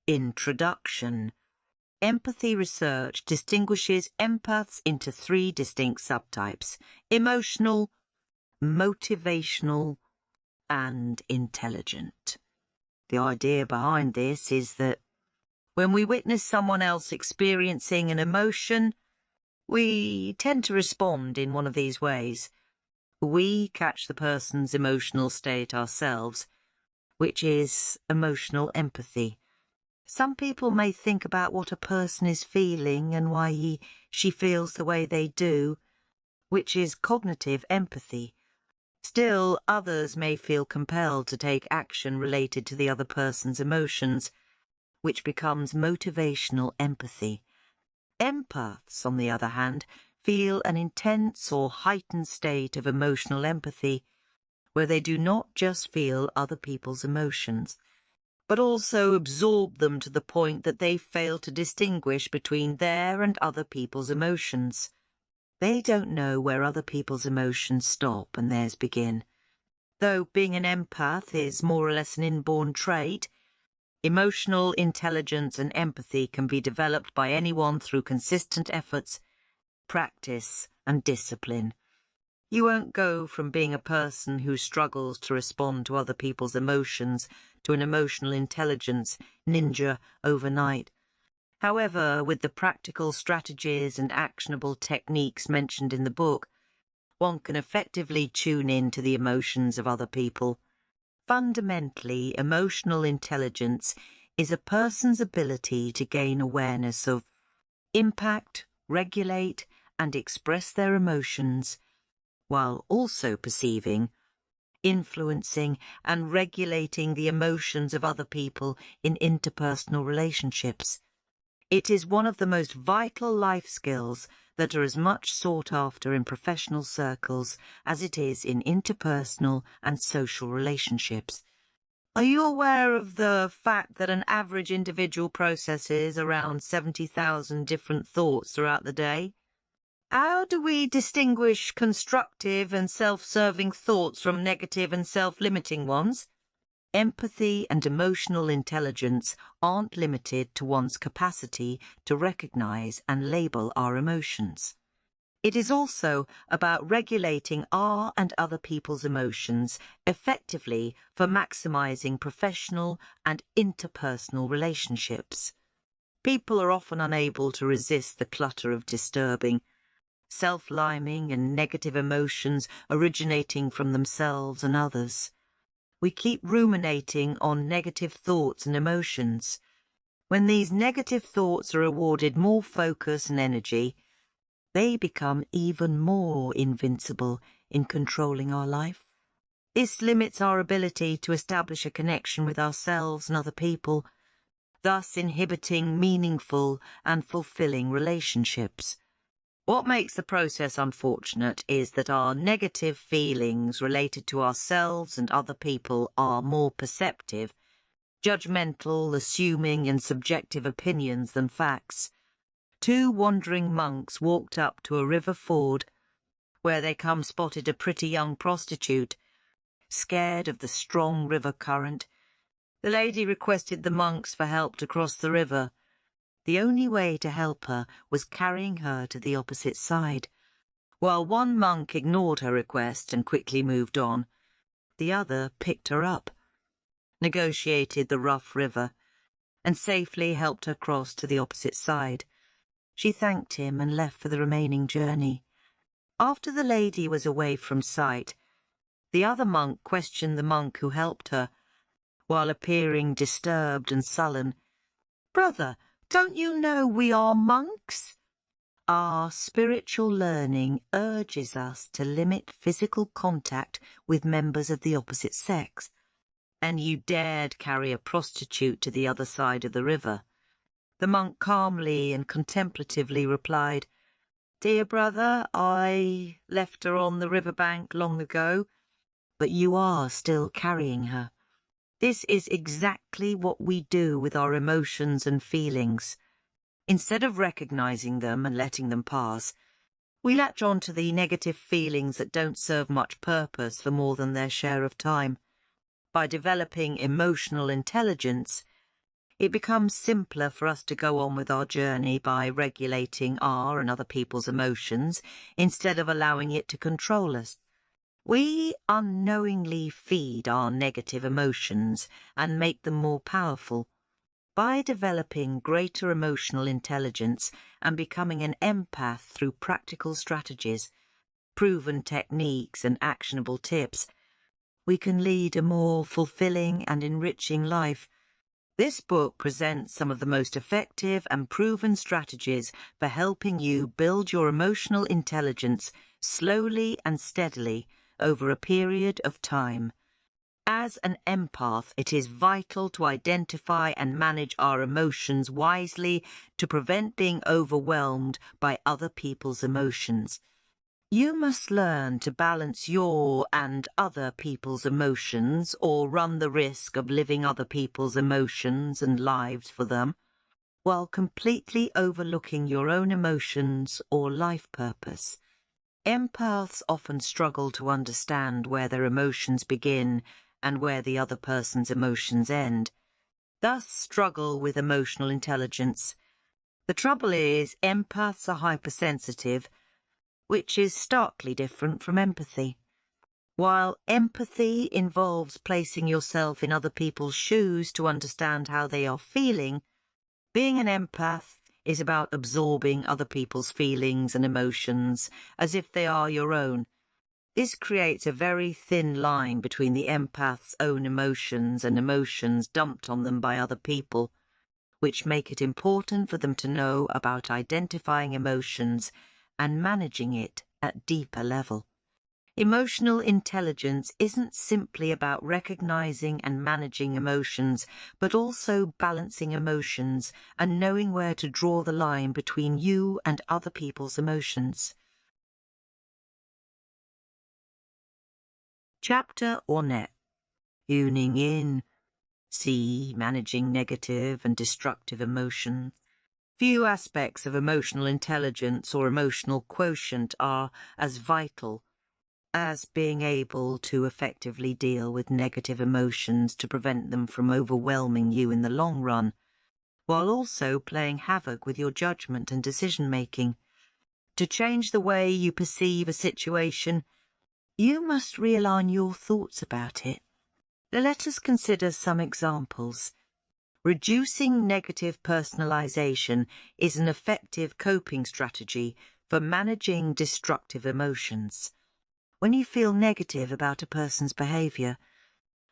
Introduction. Empathy research distinguishes empaths into three distinct subtypes: emotional, motivational, and intelligent. The idea behind this is that when we witness someone else experiencing an emotion, we tend to respond in one of these ways. We catch the person's emotional state ourselves, which is emotional empathy. Some people may think about what a person is feeling and why she feels the way they do, which is cognitive empathy. Still, others may feel compelled to take action related to the other person's emotions, which becomes motivational empathy. Empaths, on the other hand, feel an intense or heightened state of emotional empathy, where they do not just feel other people's emotions, but also absorb them to the point that they fail to distinguish between their and other people's emotions. They don't know where other people's emotions stop and theirs begin. Though being an empath is more or less an inborn trait, emotional intelligence and empathy can be developed by anyone through consistent efforts, practice, and discipline. You won't go from being a person who struggles to respond to other people's emotions to an emotional intelligence ninja overnight. However, with the practical strategies and actionable techniques mentioned in the book, one can effectively tune in to the emotions of other people. Fundamentally, emotional intelligence is a person's ability to gain awareness of, impact, regulate, and express their emotions, while also perceiving, influencing, and regulating the emotions of other people in interpersonal relationships. It is one of the most vital life skills that are as much sought after in professional circles as it is in interpersonal and social relationships. Are you aware of the fact that an average individual processes around 70,000 different thoughts throughout the day? How do we distinguish constructive and self-serving thoughts from negative and self-limiting ones? Empathy and emotional intelligence aren't limited to one's capacity to recognize and label our emotions. It is also about regulating our and other people's emotions effectively for maximizing professional and interpersonal relationships. People are often unable to resist the clutter of disturbing, self-liming and negative emotions originating from themselves and others. We keep ruminating on negative thoughts and emotions. When these negative thoughts are awarded more focus and energy, they become even more invincible in controlling our life. This limits our ability to establish a connection with ourselves and other people, thus inhibiting meaningful and fulfilling relationships. What makes the process unfortunate is that our negative feelings related to ourselves and other people are more perceptive, judgmental, assuming and subjective opinions than facts. Two wandering monks walked up to a river ford, where they spotted a pretty young prostitute. Scared of the strong river current, the lady requested the monks for help to cross the river. The only way to help her was carrying her to the opposite side. While one monk ignored her request and quickly moved on, the other picked her up, negotiated the rough river, and safely helped her cross to the opposite side. She thanked him and left for the remaining journey. After the lady was away from sight, the other monk questioned the monk who helped her, while appearing disturbed and sullen. "Brother, don't you know we are monks?" Our spiritual learning urges us to limit physical contact with members of the opposite sex, and you dared carry a prostitute to the other side of the river. The monk calmly and contemplatively replied, "Dear brother, I left her on the riverbank long ago, but you are still carrying her." This is exactly what we do with our emotions and feelings. Instead of recognizing them and letting them pass, we latch on to the negative feelings that don't serve much purpose for more than their share of time. By developing emotional intelligence, it becomes simpler for us to go on with our journey by regulating our and other people's emotions instead of allowing it to control us. We unknowingly feed our negative emotions and make them more powerful. By developing greater emotional intelligence and becoming an empath through practical strategies, proven techniques and actionable tips, we can lead a more fulfilling and enriching life. This book presents some of the most effective and proven strategies for helping you build your emotional intelligence slowly and steadily over a period of time. As an empath, it is vital to identify and manage our emotions wisely to prevent being overwhelmed by other people's emotions. You must learn to balance your and other people's emotions or run the risk of living other people's emotions and lives for them, while completely overlooking your own emotions or life purpose. Empaths often struggle to understand where their emotions begin and where the other person's emotions end, thus struggle with emotional intelligence. The trouble is, empaths are hypersensitive, which is starkly different from empathy. While empathy involves placing yourself in other people's shoes to understand how they are feeling, being an empath is about absorbing other people's feelings and emotions as if they are your own. This creates a very thin line between the empath's own emotions and emotions dumped on them by other people, which make it important for them to know about identifying emotions and managing it at deeper level. Emotional intelligence isn't simply about recognizing and managing emotions, but also balancing emotions and knowing where to draw the line between you and other people's emotions. Chapter or net. Tuning in. C. Managing negative and destructive emotions. Few aspects of emotional intelligence or emotional quotient are as vital as being able to effectively deal with negative emotions to prevent them from overwhelming you in the long run, while also playing havoc with your judgment and decision-making. To change the way you perceive a situation, you must realign your thoughts about it. Let us consider some examples. Reducing negative personalization is an effective coping strategy for managing destructive emotions. When you feel negative about a person's behavior,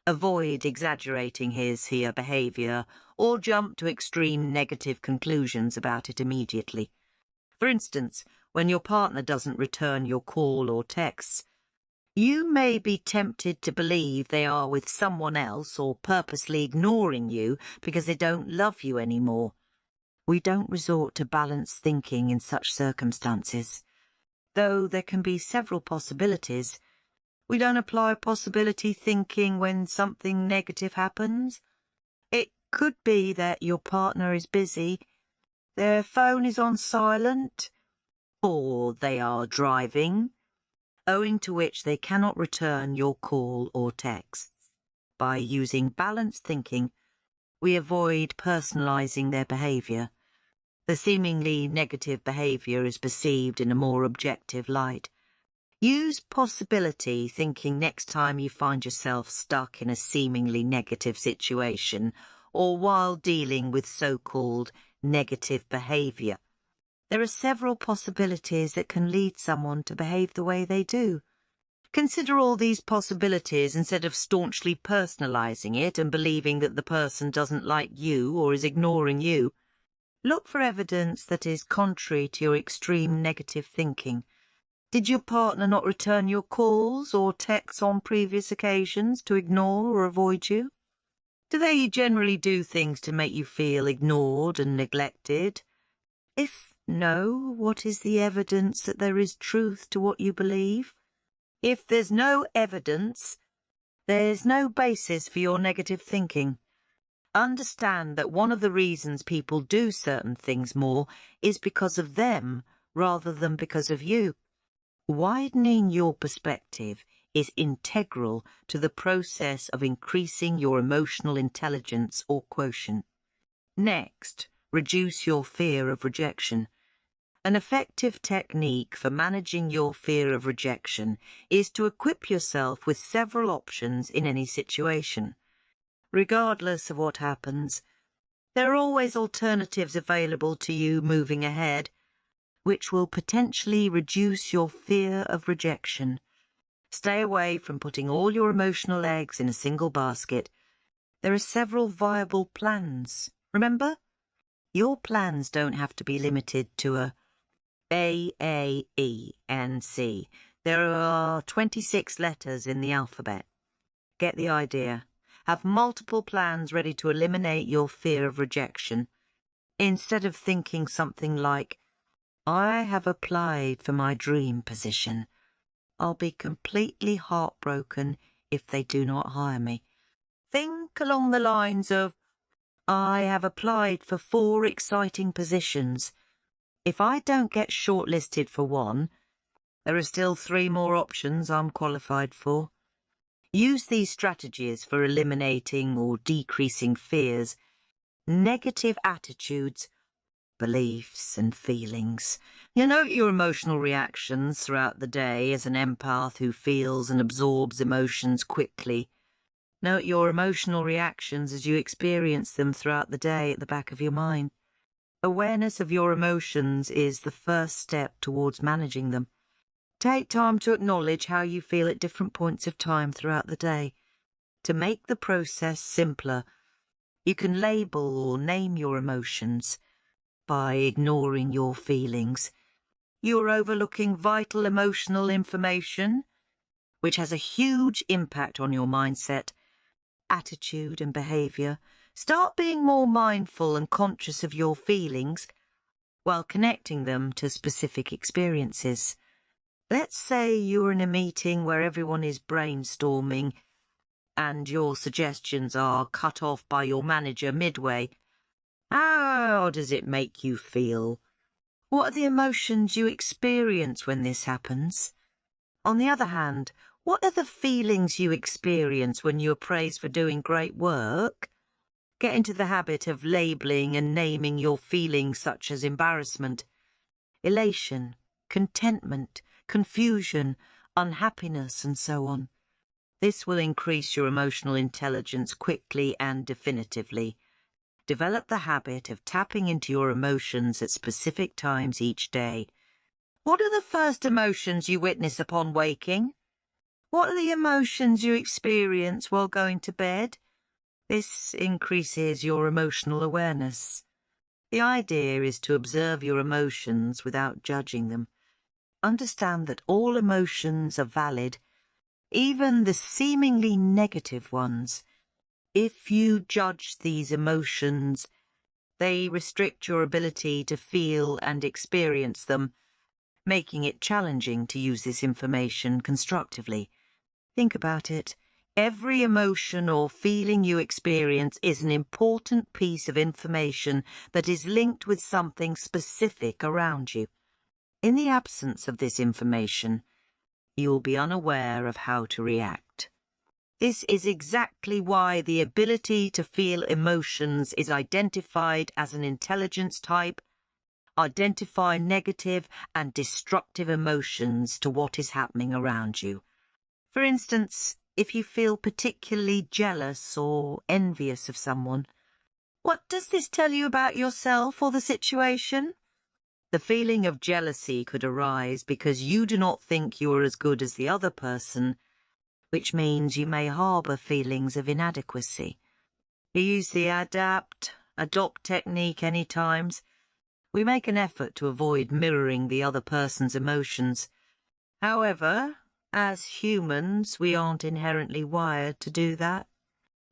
avoid exaggerating his/her behavior or jump to extreme negative conclusions about it immediately. For instance, when your partner doesn't return your call or texts, you may be tempted to believe they are with someone else or purposely ignoring you because they don't love you anymore. We don't resort to balanced thinking in such circumstances. Though there can be several possibilities, we don't apply possibility thinking when something negative happens. It could be that your partner is busy, their phone is on silent, or they are driving, owing to which they cannot return your call or text. By using balanced thinking, we avoid personalizing their behavior. The seemingly negative behavior is perceived in a more objective light. Use possibility thinking next time you find yourself stuck in a seemingly negative situation or while dealing with so-called negative behavior. There are several possibilities that can lead someone to behave the way they do. Consider all these possibilities instead of staunchly personalizing it and believing that the person doesn't like you or is ignoring you. Look for evidence that is contrary to your extreme negative thinking. Did your partner not return your calls or texts on previous occasions to ignore or avoid you? Do they generally do things to make you feel ignored and neglected? If no, what is the evidence that there is truth to what you believe? If there's no evidence, there's no basis for your negative thinking. Understand that one of the reasons people do certain things more is because of them rather than because of you. Widening your perspective is integral to the process of increasing your emotional intelligence or quotient. Next, reduce your fear of rejection. An effective technique for managing your fear of rejection is to equip yourself with several options in any situation. Regardless of what happens, there are always alternatives available to you moving ahead, which will potentially reduce your fear of rejection. Stay away from putting all your emotional eggs in a single basket. There are several viable plans. Remember, your plans don't have to be limited to A, E, and C. There are 26 letters in the alphabet. Get the idea. Have multiple plans ready to eliminate your fear of rejection. Instead of thinking something like, I have applied for my dream position. I'll be completely heartbroken if they do not hire me. Think along the lines of, I have applied for 4 exciting positions. If I don't get shortlisted for one, there are still 3 more options I'm qualified for. Use these strategies for eliminating or decreasing fears, negative attitudes, beliefs and feelings. You note your emotional reactions throughout the day as an empath who feels and absorbs emotions quickly. Note your emotional reactions as you experience them throughout the day at the back of your mind. Awareness of your emotions is the first step towards managing them. Take time to acknowledge how you feel at different points of time throughout the day. To make the process simpler, you can label or name your emotions. By ignoring your feelings, you're overlooking vital emotional information, which has a huge impact on your mindset, attitude and behaviour. Start being more mindful and conscious of your feelings while connecting them to specific experiences. Let's say you're in a meeting where everyone is brainstorming and your suggestions are cut off by your manager midway. How does it make you feel? What are the emotions you experience when this happens? On the other hand, what are the feelings you experience when you are praised for doing great work? Get into the habit of labelling and naming your feelings such as embarrassment, elation, contentment, confusion, unhappiness, and so on. This will increase your emotional intelligence quickly and definitively. Develop the habit of tapping into your emotions at specific times each day. What are the first emotions you witness upon waking? What are the emotions you experience while going to bed? This increases your emotional awareness. The idea is to observe your emotions without judging them. Understand that all emotions are valid, even the seemingly negative ones. If you judge these emotions, they restrict your ability to feel and experience them, making it challenging to use this information constructively. Think about it. Every emotion or feeling you experience is an important piece of information that is linked with something specific around you. In the absence of this information, you will be unaware of how to react. This is exactly why the ability to feel emotions is identified as an intelligence type. Identify negative and destructive emotions to what is happening around you. For instance, if you feel particularly jealous or envious of someone, what does this tell you about yourself or the situation? The feeling of jealousy could arise because you do not think you are as good as the other person, which means you may harbour feelings of inadequacy. You use the adopt technique any times. We make an effort to avoid mirroring the other person's emotions. However, as humans, we aren't inherently wired to do that.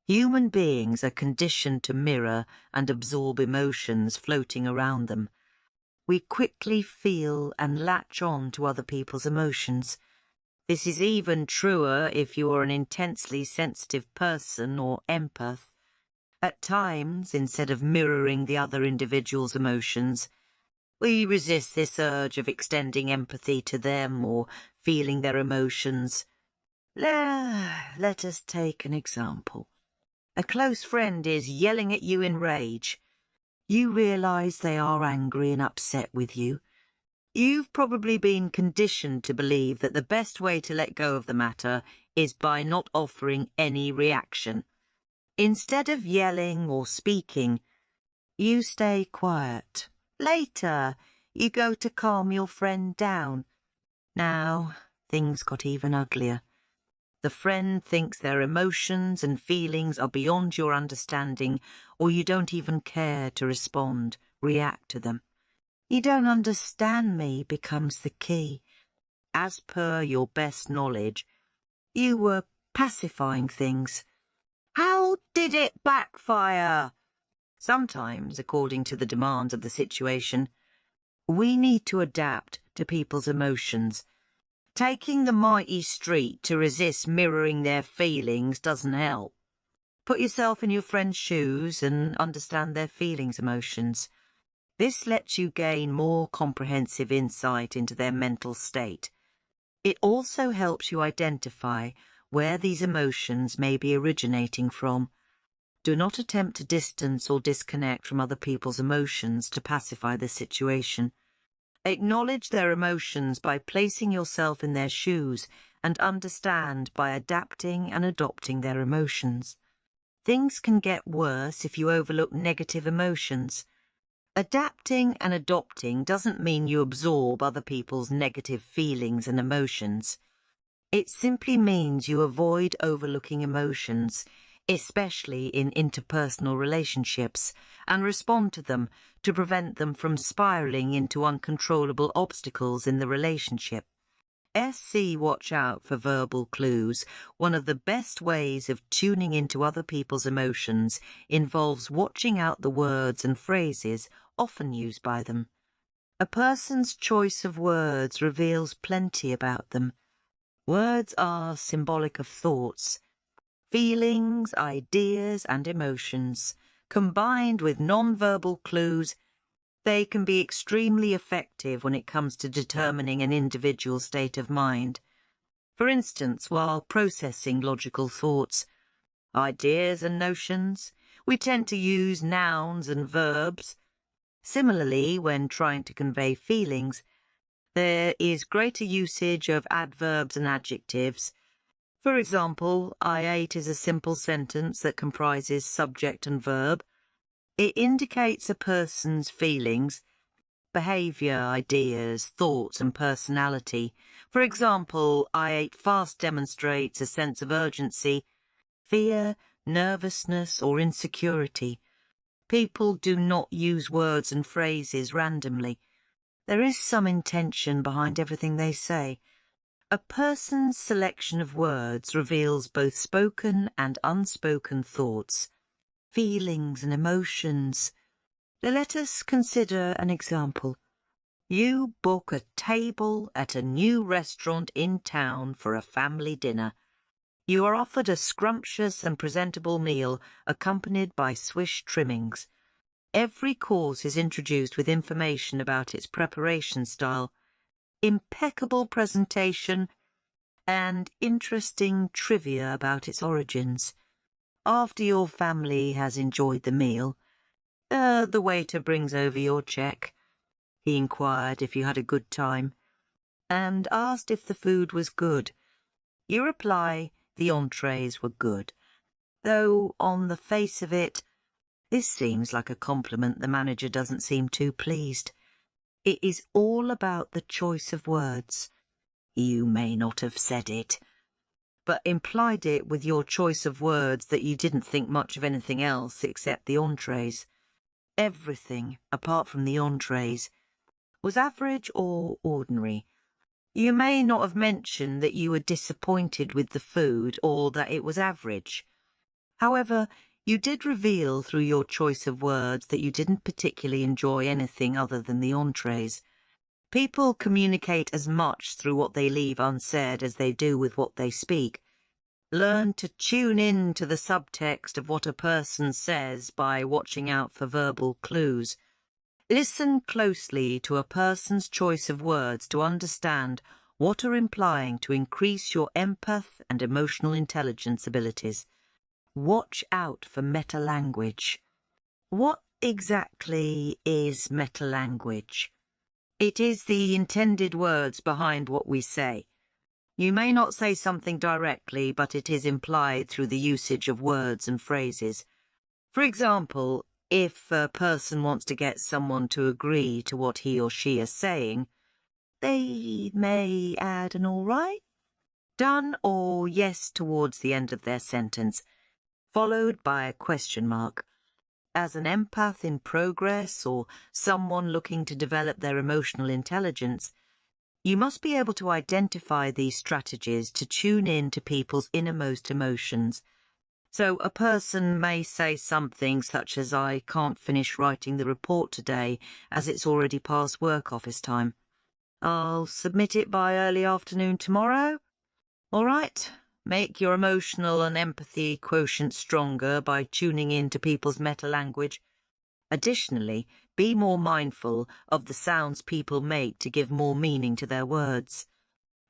Human beings are conditioned to mirror and absorb emotions floating around them. We quickly feel and latch on to other people's emotions. This is even truer if you are an intensely sensitive person or empath. At times, instead of mirroring the other individual's emotions, we resist this urge of extending empathy to them or feeling their emotions. Let us take an example. A close friend is yelling at you in rage. You realise they are angry and upset with you. You've probably been conditioned to believe that the best way to let go of the matter is by not offering any reaction. Instead of yelling or speaking, you stay quiet. Later, you go to calm your friend down. Now, things got even uglier. The friend thinks their emotions and feelings are beyond your understanding, or you don't even care to respond, react to them. You don't understand me becomes the key. As per your best knowledge, you were pacifying things. How did it backfire? Sometimes, according to the demands of the situation, we need to adapt to people's emotions. Taking the mighty street to resist mirroring their feelings doesn't help. Put yourself in your friend's shoes and understand their feelings, emotions. This lets you gain more comprehensive insight into their mental state. It also helps you identify where these emotions may be originating from. Do not attempt to distance or disconnect from other people's emotions to pacify the situation. Acknowledge their emotions by placing yourself in their shoes and understand by adapting and adopting their emotions. Things can get worse if you overlook negative emotions. Adapting and adopting doesn't mean you absorb other people's negative feelings and emotions. It simply means you avoid overlooking emotions, especially in interpersonal relationships, and respond to them to prevent them from spiraling into uncontrollable obstacles in the relationship. Watch out for verbal clues. One of the best ways of tuning into other people's emotions involves watching out the words and phrases often used by them. A person's choice of words reveals plenty about them. Words are symbolic of thoughts, feelings, ideas, and emotions. Combined with non-verbal clues, they can be extremely effective when it comes to determining an individual's state of mind. For instance, while processing logical thoughts, ideas and notions, we tend to use nouns and verbs. Similarly, when trying to convey feelings, there is greater usage of adverbs and adjectives. For example, I ate is a simple sentence that comprises subject and verb. It indicates a person's feelings, behaviour, ideas, thoughts and personality. For example, I ate fast demonstrates a sense of urgency, fear, nervousness or insecurity. People do not use words and phrases randomly. There is some intention behind everything they say. A person's selection of words reveals both spoken and unspoken thoughts, feelings and emotions. Let us consider an example. You book a table at a new restaurant in town for a family dinner. You are offered a scrumptious and presentable meal accompanied by Swiss trimmings. Every course is introduced with information about its preparation style, impeccable presentation, and interesting trivia about its origins. After your family has enjoyed the meal, the waiter brings over your cheque. He inquired if you had a good time, and asked if the food was good. You reply the entrees were good, though on the face of it, this seems like a compliment the manager doesn't seem too pleased. It is all about the choice of words. You may not have said it, but implied it with your choice of words that you didn't think much of anything else except the entrees. Everything, apart from the entrees, was average or ordinary. You may not have mentioned that you were disappointed with the food or that it was average. However, you did reveal through your choice of words that you didn't particularly enjoy anything other than the entrees. People communicate as much through what they leave unsaid as they do with what they speak. Learn to tune in to the subtext of what a person says by watching out for verbal clues. Listen closely to a person's choice of words to understand what are implying to increase your empath and emotional intelligence abilities. Watch out for meta-language. What exactly is metalanguage? It is the intended words behind what we say. You may not say something directly, but it is implied through the usage of words and phrases. For example, if a person wants to get someone to agree to what he or she is saying, they may add an all right, done, or yes towards the end of their sentence, followed by a question mark. As an empath in progress or someone looking to develop their emotional intelligence, you must be able to identify these strategies to tune in to people's innermost emotions. So a person may say something such as, "I can't finish writing the report today as it's already past work office time. I'll submit it by early afternoon tomorrow." All right, make your emotional and empathy quotient stronger by tuning in to people's meta-language. Additionally, be more mindful of the sounds people make to give more meaning to their words.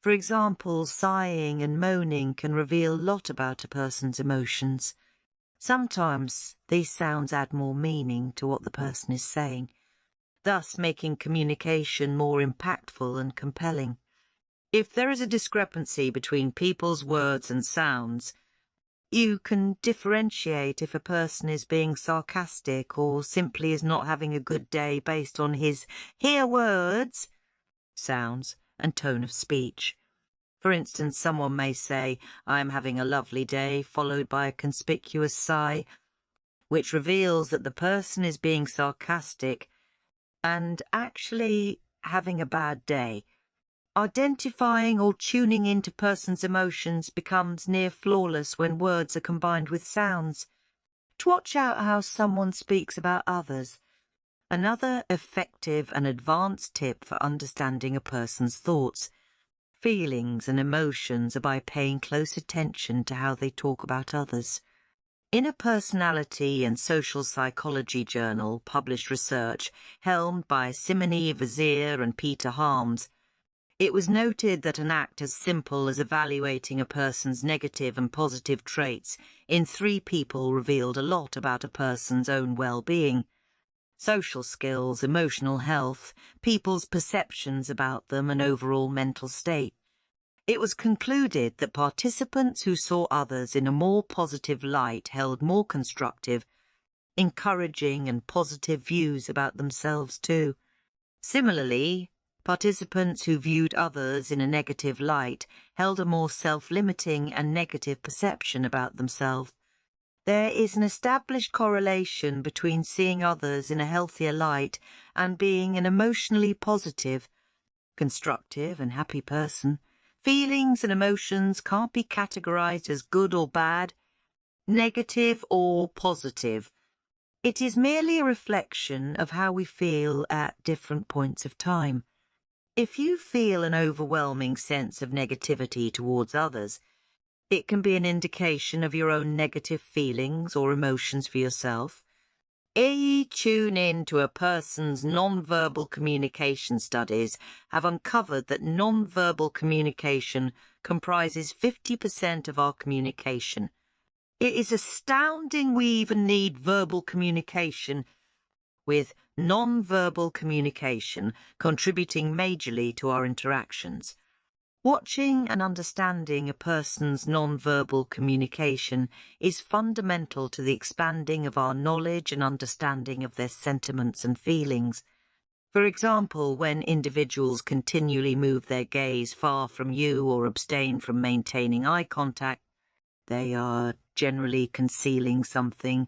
For example, sighing and moaning can reveal a lot about a person's emotions. Sometimes these sounds add more meaning to what the person is saying, thus making communication more impactful and compelling. If there is a discrepancy between people's words and sounds, you can differentiate if a person is being sarcastic or simply is not having a good day based on his "hear words," sounds, and tone of speech. For instance, someone may say, "I am having a lovely day," followed by a conspicuous sigh, which reveals that the person is being sarcastic and actually having a bad day. Identifying or tuning into person's emotions becomes near flawless when words are combined with sounds. To watch out how someone speaks about others. Another effective and advanced tip for understanding a person's thoughts, feelings and emotions are by paying close attention to how they talk about others. In a personality and social psychology journal published research helmed by Simone Vazir and Peter Harms, it was noted that an act as simple as evaluating a person's negative and positive traits in 3 people revealed a lot about a person's own well-being. Social skills, emotional health, people's perceptions about them and overall mental state. It was concluded that participants who saw others in a more positive light held more constructive, encouraging and positive views about themselves too. Similarly, participants who viewed others in a negative light held a more self-limiting and negative perception about themselves. There is an established correlation between seeing others in a healthier light and being an emotionally positive, constructive and happy person. Feelings and emotions can't be categorized as good or bad, negative or positive. It is merely a reflection of how we feel at different points of time. If you feel an overwhelming sense of negativity towards others, it can be an indication of your own negative feelings or emotions for yourself. Tune in to a person's non-verbal communication studies have uncovered that non-verbal communication comprises 50% of our communication. It is astounding we even need verbal communication, with non-verbal communication contributing majorly to our interactions. Watching and understanding a person's non-verbal communication is fundamental to the expanding of our knowledge and understanding of their sentiments and feelings. For example, when individuals continually move their gaze far from you or abstain from maintaining eye contact, they are generally concealing something,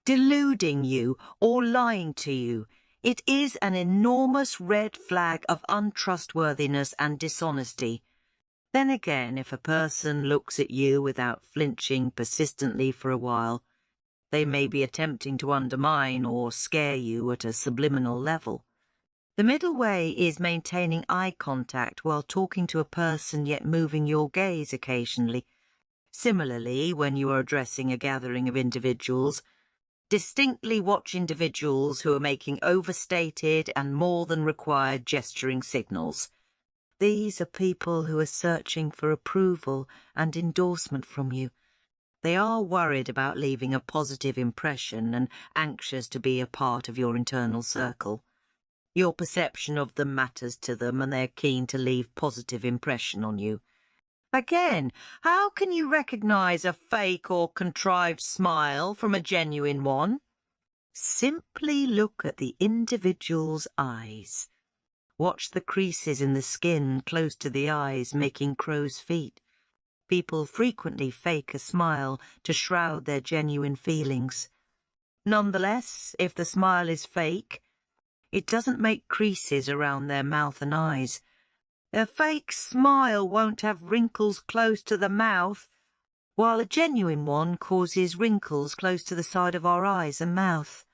deluding you or lying to you. It is an enormous red flag of untrustworthiness and dishonesty. Then again, if a person looks at you without flinching persistently for a while, they may be attempting to undermine or scare you at a subliminal level. The middle way is maintaining eye contact while talking to a person yet moving your gaze occasionally. Similarly, when you are addressing a gathering of individuals, distinctly watch individuals who are making overstated and more than required gesturing signals. These are people who are searching for approval and endorsement from you. They are worried about leaving a positive impression and anxious to be a part of your internal circle. Your perception of them matters to them, and they're keen to leave positive impression on you. Again, how can you recognize a fake or contrived smile from a genuine one? Simply look at the individual's eyes. Watch the creases in the skin close to the eyes making crow's feet. People frequently fake a smile to shroud their genuine feelings. Nonetheless, if the smile is fake, it doesn't make creases around their mouth and eyes. A fake smile won't have wrinkles close to the mouth, while a genuine one causes wrinkles close to the side of our eyes and mouth.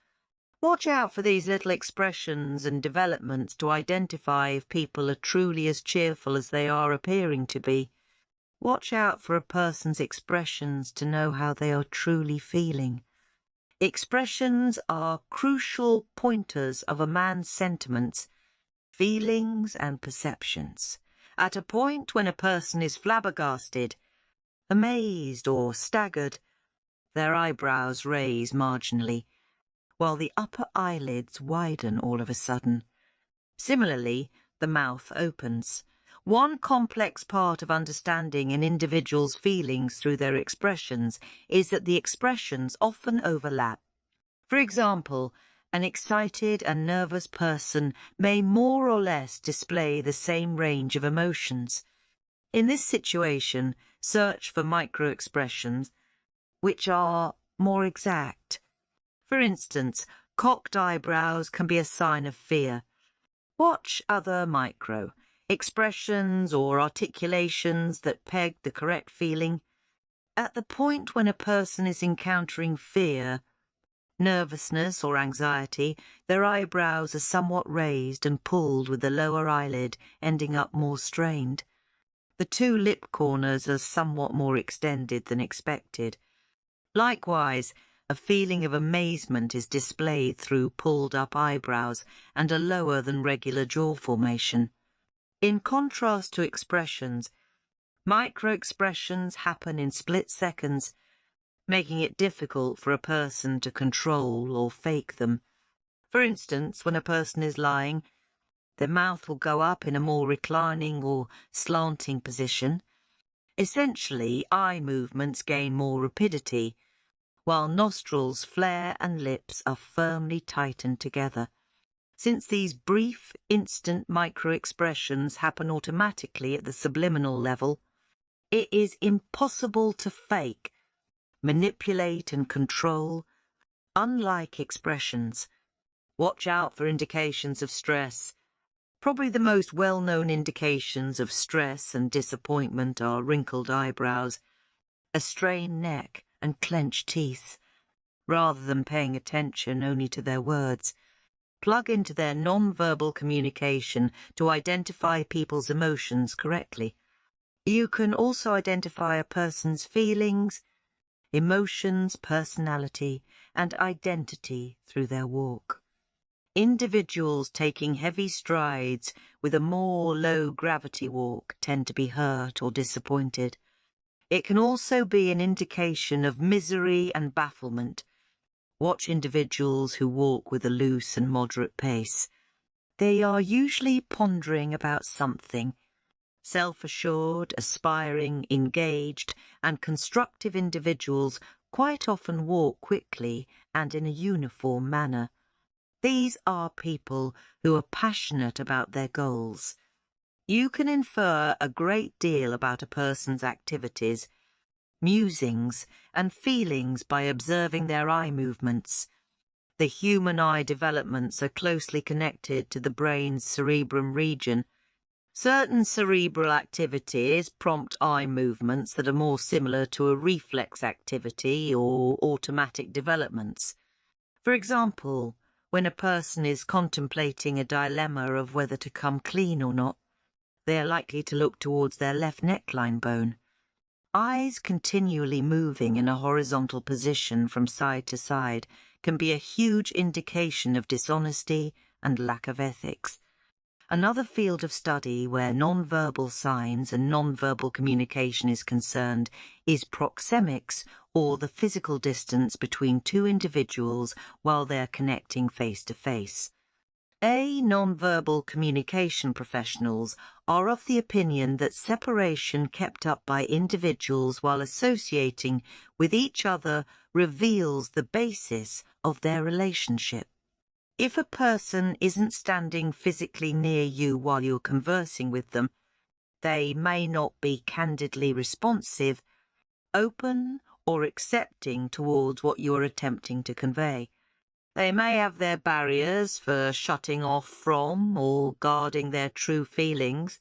Watch out for these little expressions and developments to identify if people are truly as cheerful as they are appearing to be. Watch out for a person's expressions to know how they are truly feeling. Expressions are crucial pointers of a man's sentiments, feelings and perceptions. At a point when a person is flabbergasted, amazed or staggered, their eyebrows raise marginally, while the upper eyelids widen all of a sudden. Similarly, the mouth opens. One complex part of understanding an individual's feelings through their expressions is that the expressions often overlap. For example, an excited and nervous person may more or less display the same range of emotions. In this situation, search for micro-expressions which are more exact. For instance, cocked eyebrows can be a sign of fear. Watch other micro-expressions or articulations that peg the correct feeling. At the point when a person is encountering fear, nervousness or anxiety, their eyebrows are somewhat raised and pulled with the lower eyelid ending up more strained. The two lip corners are somewhat more extended than expected. Likewise, a feeling of amazement is displayed through pulled-up eyebrows and a lower than regular jaw formation. In contrast to expressions, micro-expressions happen in split seconds, making it difficult for a person to control or fake them. For instance, when a person is lying, their mouth will go up in a more reclining or slanting position. Essentially, eye movements gain more rapidity, while nostrils flare and lips are firmly tightened together. Since these brief, instant micro-expressions happen automatically at the subliminal level, it is impossible to fake, manipulate and control. Unlike expressions, watch out for indications of stress. Probably the most well-known indications of stress and disappointment are wrinkled eyebrows, a strained neck and clenched teeth. Rather than paying attention only to their words, plug into their non-verbal communication to identify people's emotions correctly. You can also identify a person's feelings, emotions, personality, and identity through their walk. Individuals taking heavy strides with a more low-gravity walk tend to be hurt or disappointed. It can also be an indication of misery and bafflement. Watch individuals who walk with a loose and moderate pace. They are usually pondering about something. Self-assured, aspiring, engaged, and constructive individuals quite often walk quickly and in a uniform manner. These are people who are passionate about their goals. You can infer a great deal about a person's activities, musings, and feelings by observing their eye movements. The human eye developments are closely connected to the brain's cerebrum region. Certain cerebral activities prompt eye movements that are more similar to a reflex activity or automatic developments. For example, when a person is contemplating a dilemma of whether to come clean or not, they are likely to look towards their left neckline bone. Eyes continually moving in a horizontal position from side to side can be a huge indication of dishonesty and lack of ethics. Another field of study where non-verbal signs and non-verbal communication is concerned is proxemics, or the physical distance between two individuals while they're connecting face-to-face. Non-verbal communication professionals are of the opinion that separation kept up by individuals while associating with each other reveals the basis of their relationship. If a person isn't standing physically near you while you're conversing with them, they may not be candidly responsive, open, or accepting towards what you're attempting to convey. They may have their barriers for shutting off from or guarding their true feelings.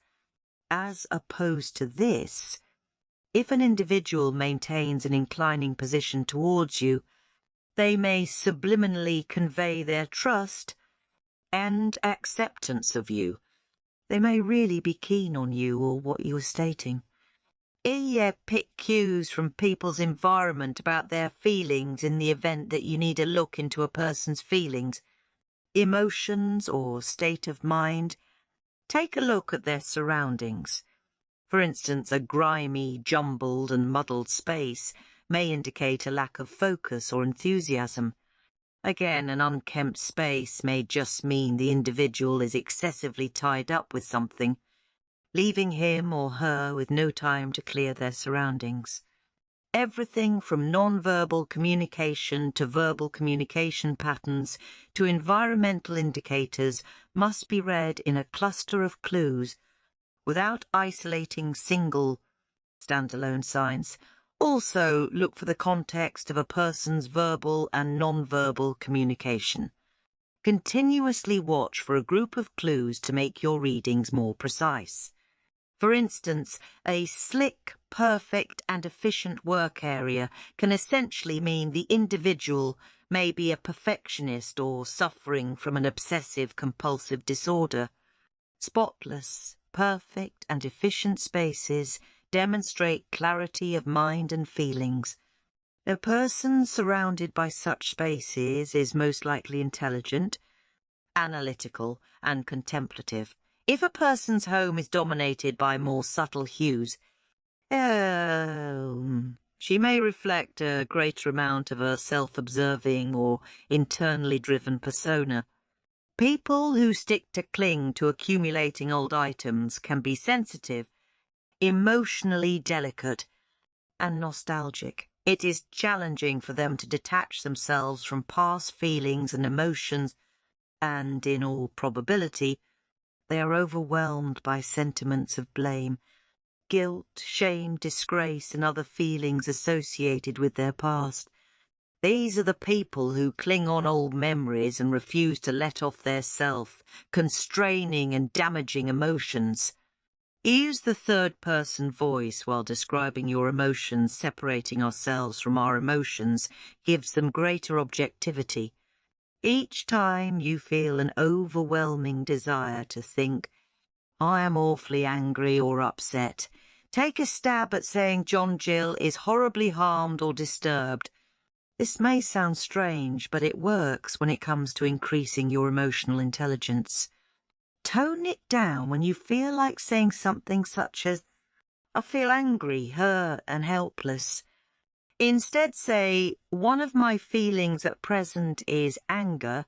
As opposed to this, if an individual maintains an inclining position towards you, they may subliminally convey their trust and acceptance of you. They may really be keen on you or what you are stating. Pick cues from people's environment about their feelings in the event that you need a look into a person's feelings, emotions or state of mind. Take a look at their surroundings. For instance, a grimy, jumbled and muddled space may indicate a lack of focus or enthusiasm. Again, an unkempt space may just mean the individual is excessively tied up with something, leaving him or her with no time to clear their surroundings. Everything from non-verbal communication to verbal communication patterns to environmental indicators must be read in a cluster of clues without isolating single standalone signs. Also, look for the context of a person's verbal and non-verbal communication. Continuously watch for a group of clues to make your readings more precise. For instance, a slick, perfect and efficient work area can essentially mean the individual may be a perfectionist or suffering from an obsessive-compulsive disorder. Spotless, perfect and efficient spaces demonstrate clarity of mind and feelings. A person surrounded by such spaces is most likely intelligent, analytical and contemplative. If a person's home is dominated by more subtle hues, she may reflect a greater amount of a self-observing or internally driven persona. People who stick to cling to accumulating old items can be sensitive, emotionally delicate, and nostalgic. It is challenging for them to detach themselves from past feelings and emotions, and in all probability, they are overwhelmed by sentiments of blame, guilt, shame, disgrace, and other feelings associated with their past. These are the people who cling on old memories and refuse to let off their constraining and damaging emotions. Use the third-person voice while describing your emotions. Separating ourselves from our emotions gives them greater objectivity. Each time you feel an overwhelming desire to think, "I am awfully angry or upset," take a stab at saying John Jill is horribly harmed or disturbed. This may sound strange, but it works when it comes to increasing your emotional intelligence. Tone it down when you feel like saying something such as, "I feel angry, hurt and helpless." Instead say, "One of my feelings at present is anger,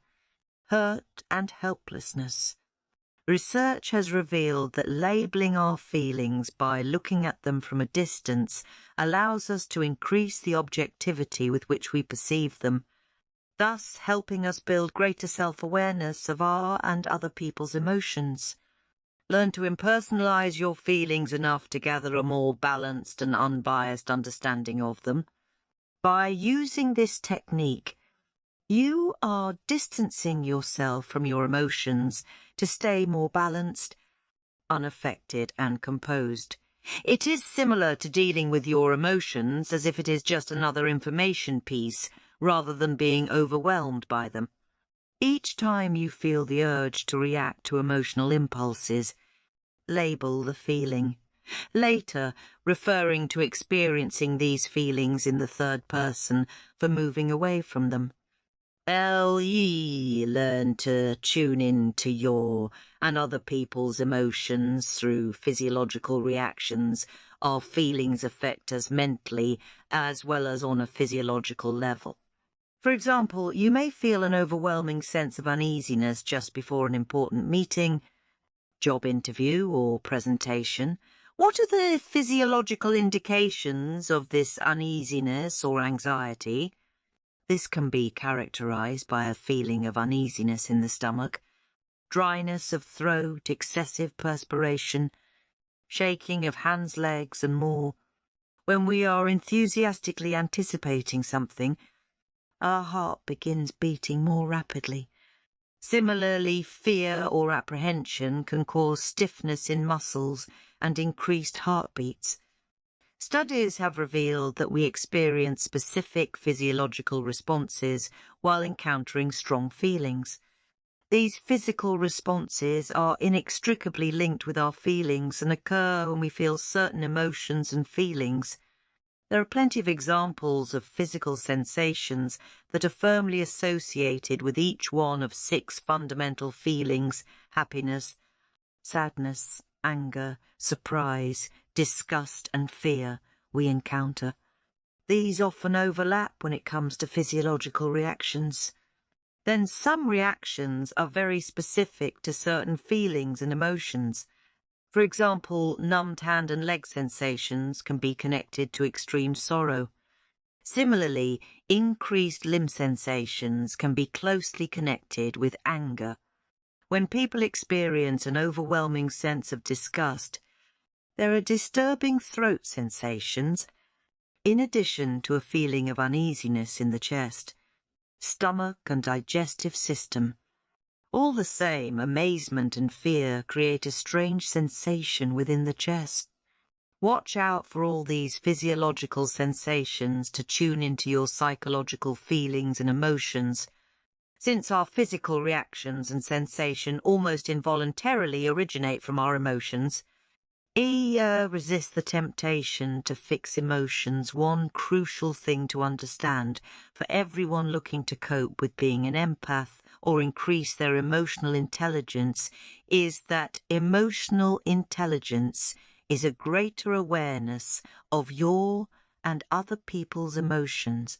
hurt and helplessness." Research has revealed that labeling our feelings by looking at them from a distance allows us to increase the objectivity with which we perceive them, thus helping us build greater self-awareness of our and other people's emotions. Learn to impersonalize your feelings enough to gather a more balanced and unbiased understanding of them. By using this technique, you are distancing yourself from your emotions to stay more balanced, unaffected and composed. It is similar to dealing with your emotions as if it is just another information piece, rather than being overwhelmed by them. Each time you feel the urge to react to emotional impulses, label the feeling. Later, referring to experiencing these feelings in the third person for moving away from them. Well, ye learn to tune in to your and other people's emotions through physiological reactions. Our feelings affect us mentally as well as on a physiological level. For example, you may feel an overwhelming sense of uneasiness just before an important meeting, job interview, or presentation. What are the physiological indications of this uneasiness or anxiety? This can be characterized by a feeling of uneasiness in the stomach, dryness of throat, excessive perspiration, shaking of hands, legs, and more. When we are enthusiastically anticipating something, our heart begins beating more rapidly. Similarly, fear or apprehension can cause stiffness in muscles and increased heartbeats. Studies have revealed that we experience specific physiological responses while encountering strong feelings. These physical responses are inextricably linked with our feelings and occur when we feel certain emotions and feelings. There are plenty of examples of physical sensations that are firmly associated with each one of 6 fundamental feelings: happiness, sadness, anger, surprise, disgust, and fear we encounter. These often overlap when it comes to physiological reactions. Then some reactions are very specific to certain feelings and emotions. For example, numbed hand and leg sensations can be connected to extreme sorrow. Similarly, increased limb sensations can be closely connected with anger. When people experience an overwhelming sense of disgust, there are disturbing throat sensations, in addition to a feeling of uneasiness in the chest, stomach, and digestive system. All the same, amazement and fear create a strange sensation within the chest. Watch out for all these physiological sensations to tune into your psychological feelings and emotions. Since our physical reactions and sensation almost involuntarily originate from our emotions, resist the temptation to fix emotions. One crucial thing to understand for everyone looking to cope with being an empath or increase their emotional intelligence is that emotional intelligence is a greater awareness of your and other people's emotions.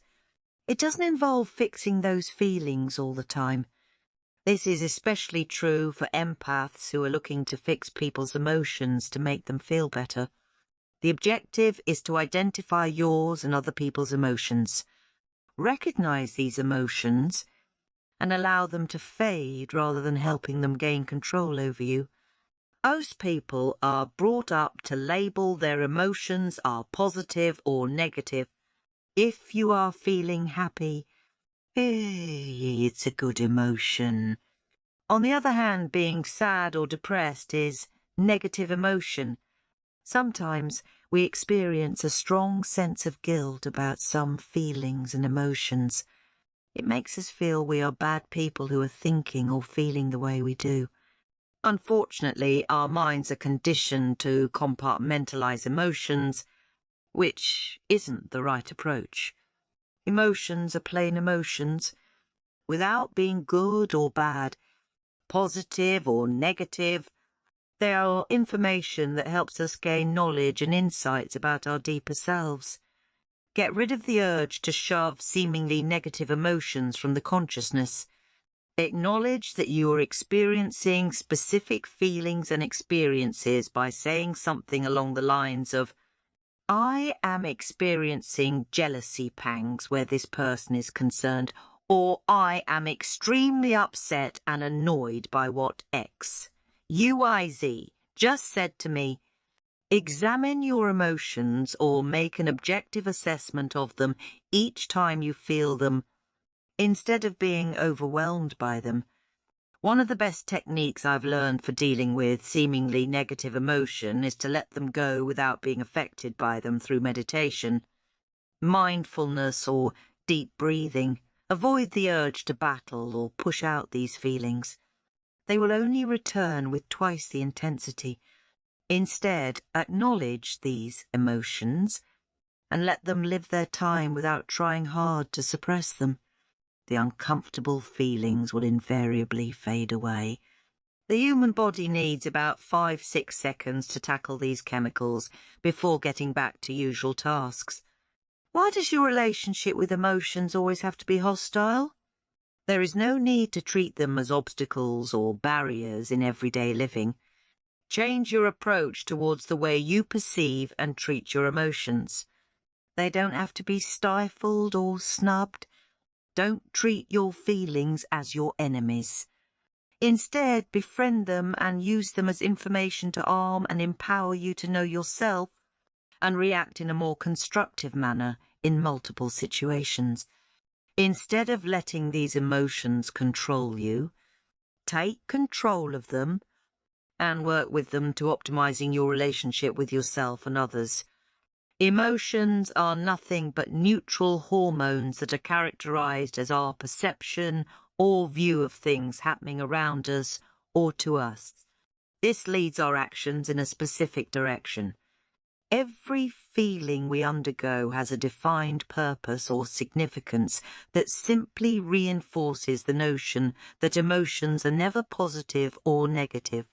It doesn't involve fixing those feelings all the time. This is especially true for empaths who are looking to fix people's emotions to make them feel better. The objective is to identify yours and other people's emotions, recognize these emotions, and allow them to fade rather than helping them gain control over you. Most people are brought up to label their emotions are positive or negative. If you are feeling happy, hey, it's a good emotion. On the other hand, being sad or depressed is negative emotion. Sometimes we experience a strong sense of guilt about some feelings and emotions. It makes us feel we are bad people who are thinking or feeling the way we do. Unfortunately, our minds are conditioned to compartmentalize emotions, which isn't the right approach. Emotions are plain emotions, without being good or bad, positive or negative. They are information that helps us gain knowledge and insights about our deeper selves. Get rid of the urge to shove seemingly negative emotions from the consciousness. Acknowledge that you are experiencing specific feelings and experiences by saying something along the lines of, I am experiencing jealousy pangs where this person is concerned, or I am extremely upset and annoyed by what X, UIZ, just said to me. Examine your emotions or make an objective assessment of them each time you feel them, instead of being overwhelmed by them. One of the best techniques I've learned for dealing with seemingly negative emotion is to let them go without being affected by them through meditation, mindfulness, or deep breathing. Avoid the urge to battle or push out these feelings. They will only return with twice the intensity. Instead, acknowledge these emotions and let them live their time without trying hard to suppress them. the uncomfortable feelings will invariably fade away. The human body needs about 5-6 seconds to tackle these chemicals before getting back to usual tasks. Why does your relationship with emotions always have to be hostile? There is no need to treat them as obstacles or barriers in everyday living. Change your approach towards the way you perceive and treat your emotions. They don't have to be stifled or snubbed. Don't treat your feelings as your enemies. Instead, befriend them and use them as information to arm and empower you to know yourself and react in a more constructive manner in multiple situations. Instead of letting these emotions control you, take control of them and work with them to optimizing your relationship with yourself and others. Emotions are nothing but neutral hormones that are characterized as our perception or view of things happening around us or to us. This leads our actions in a specific direction. Every feeling we undergo has a defined purpose or significance that simply reinforces the notion that emotions are never positive or negative.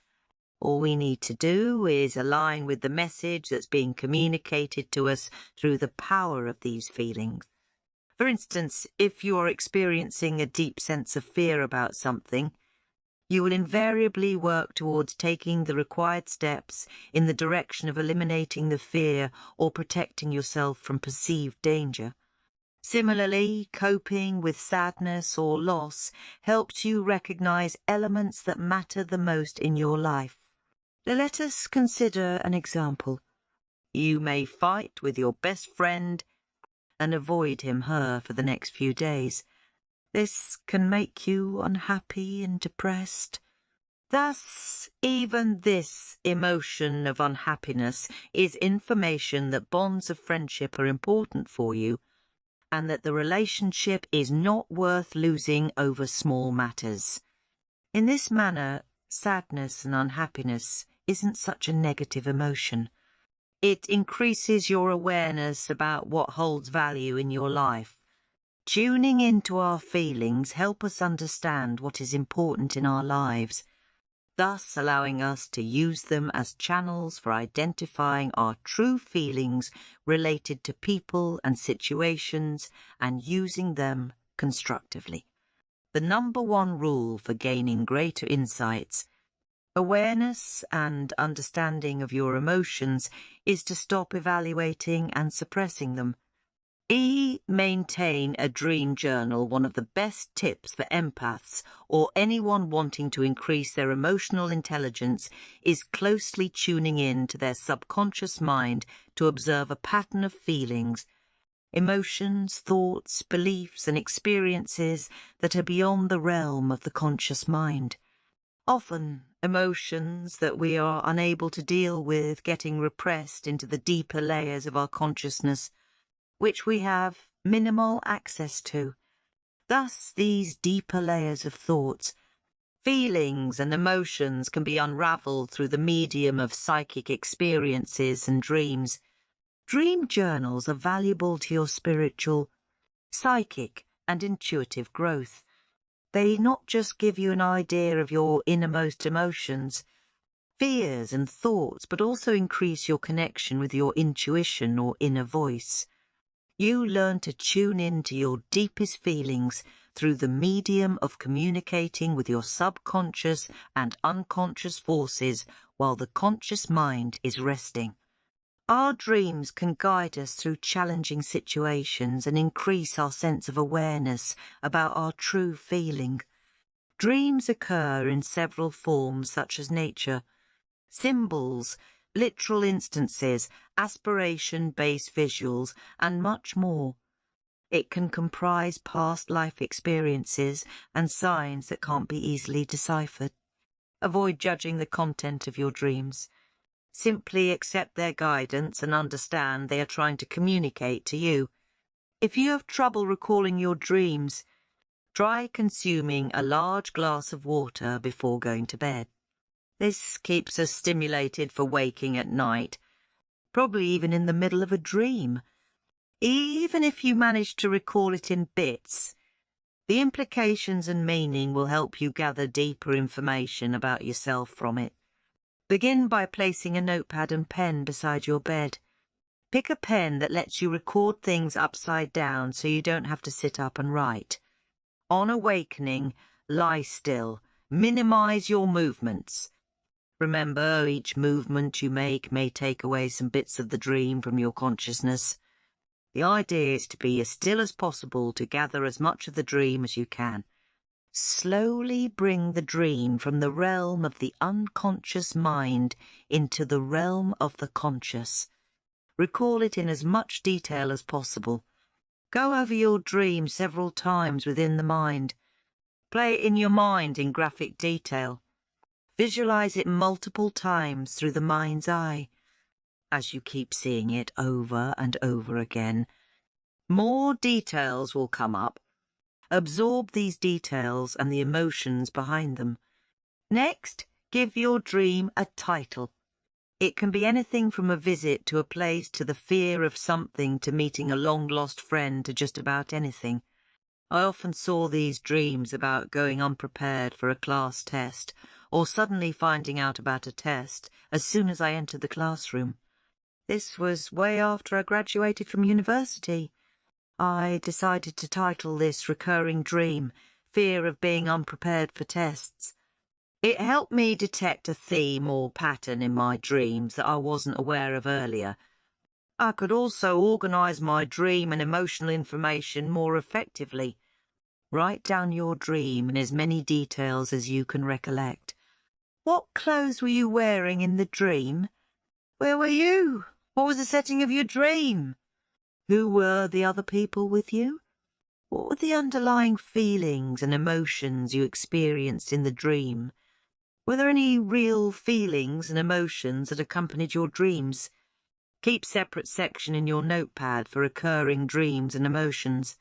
All we need to do is align with the message that's being communicated to us through the power of these feelings. For instance, if you are experiencing a deep sense of fear about something, you will invariably work towards taking the required steps in the direction of eliminating the fear or protecting yourself from perceived danger. Similarly, coping with sadness or loss helps you recognize elements that matter the most in your life. Let us consider an example. You may fight with your best friend and avoid him/her for the next few days. This can make you unhappy and depressed. Thus, even this emotion of unhappiness is information that bonds of friendship are important for you and that the relationship is not worth losing over small matters. In this manner, sadness and unhappiness isn't such a negative emotion. It increases your awareness about what holds value in your life. Tuning into our feelings help us understand what is important in our lives, thus allowing us to use them as channels for identifying our true feelings related to people and situations and using them constructively. The number one rule for gaining greater insights, awareness and understanding of your emotions is to stop evaluating and suppressing them. Maintain a dream journal. One of the best tips for empaths or anyone wanting to increase their emotional intelligence is closely tuning in to their subconscious mind to observe a pattern of feelings, emotions, thoughts, beliefs and experiences that are beyond the realm of the conscious mind. Often, emotions that we are unable to deal with getting repressed into the deeper layers of our consciousness, which we have minimal access to. Thus, these deeper layers of thoughts, feelings and emotions can be unravelled through the medium of psychic experiences and dreams. Dream journals are valuable to your spiritual, psychic and intuitive growth. They not just give you an idea of your innermost emotions, fears and thoughts, but also increase your connection with your intuition or inner voice. You learn to tune in to your deepest feelings through the medium of communicating with your subconscious and unconscious forces while the conscious mind is resting. Our dreams can guide us through challenging situations and increase our sense of awareness about our true feeling. Dreams occur in several forms such as nature, symbols, literal instances, aspiration-based visuals, and much more. It can comprise past life experiences and signs that can't be easily deciphered. Avoid judging the content of your dreams. Simply accept their guidance and understand they are trying to communicate to you. If you have trouble recalling your dreams, try consuming a large glass of water before going to bed. This keeps us stimulated for waking at night, probably even in the middle of a dream. Even if you manage to recall it in bits, The implications and meaning will help you gather deeper information about yourself from it. Begin by placing a notepad and pen beside your bed. Pick a pen that lets you record things upside down so you don't have to sit up and write. On awakening, lie still. Minimize your movements. Remember, each movement you make may take away some bits of the dream from your consciousness. The idea is to be as still as possible to gather as much of the dream as you can. Slowly bring the dream from the realm of the unconscious mind into the realm of the conscious. Recall it in as much detail as possible. Go over your dream several times within the mind. Play it in your mind in graphic detail. Visualize it multiple times through the mind's eye. As you keep seeing it over and over again, more details will come up. Absorb these details and the emotions behind them. Next, give your dream a title. It can be anything from a visit to a place to the fear of something to meeting a long-lost friend to just about anything. I often saw these dreams about going unprepared for a class test or suddenly finding out about a test as soon as I entered the classroom. This was way after I graduated from university. I decided to title this recurring dream, Fear of Being Unprepared for Tests. It helped me detect a theme or pattern in my dreams that I wasn't aware of earlier. I could also organise my dream and emotional information more effectively. Write down your dream in as many details as you can recollect. What clothes were you wearing in the dream? Where were you? What was the setting of your dream? Who were the other people with you? What were the underlying feelings and emotions you experienced in the dream? Were there any real feelings and emotions that accompanied your dreams? Keep separate section in your notepad for recurring dreams and emotions.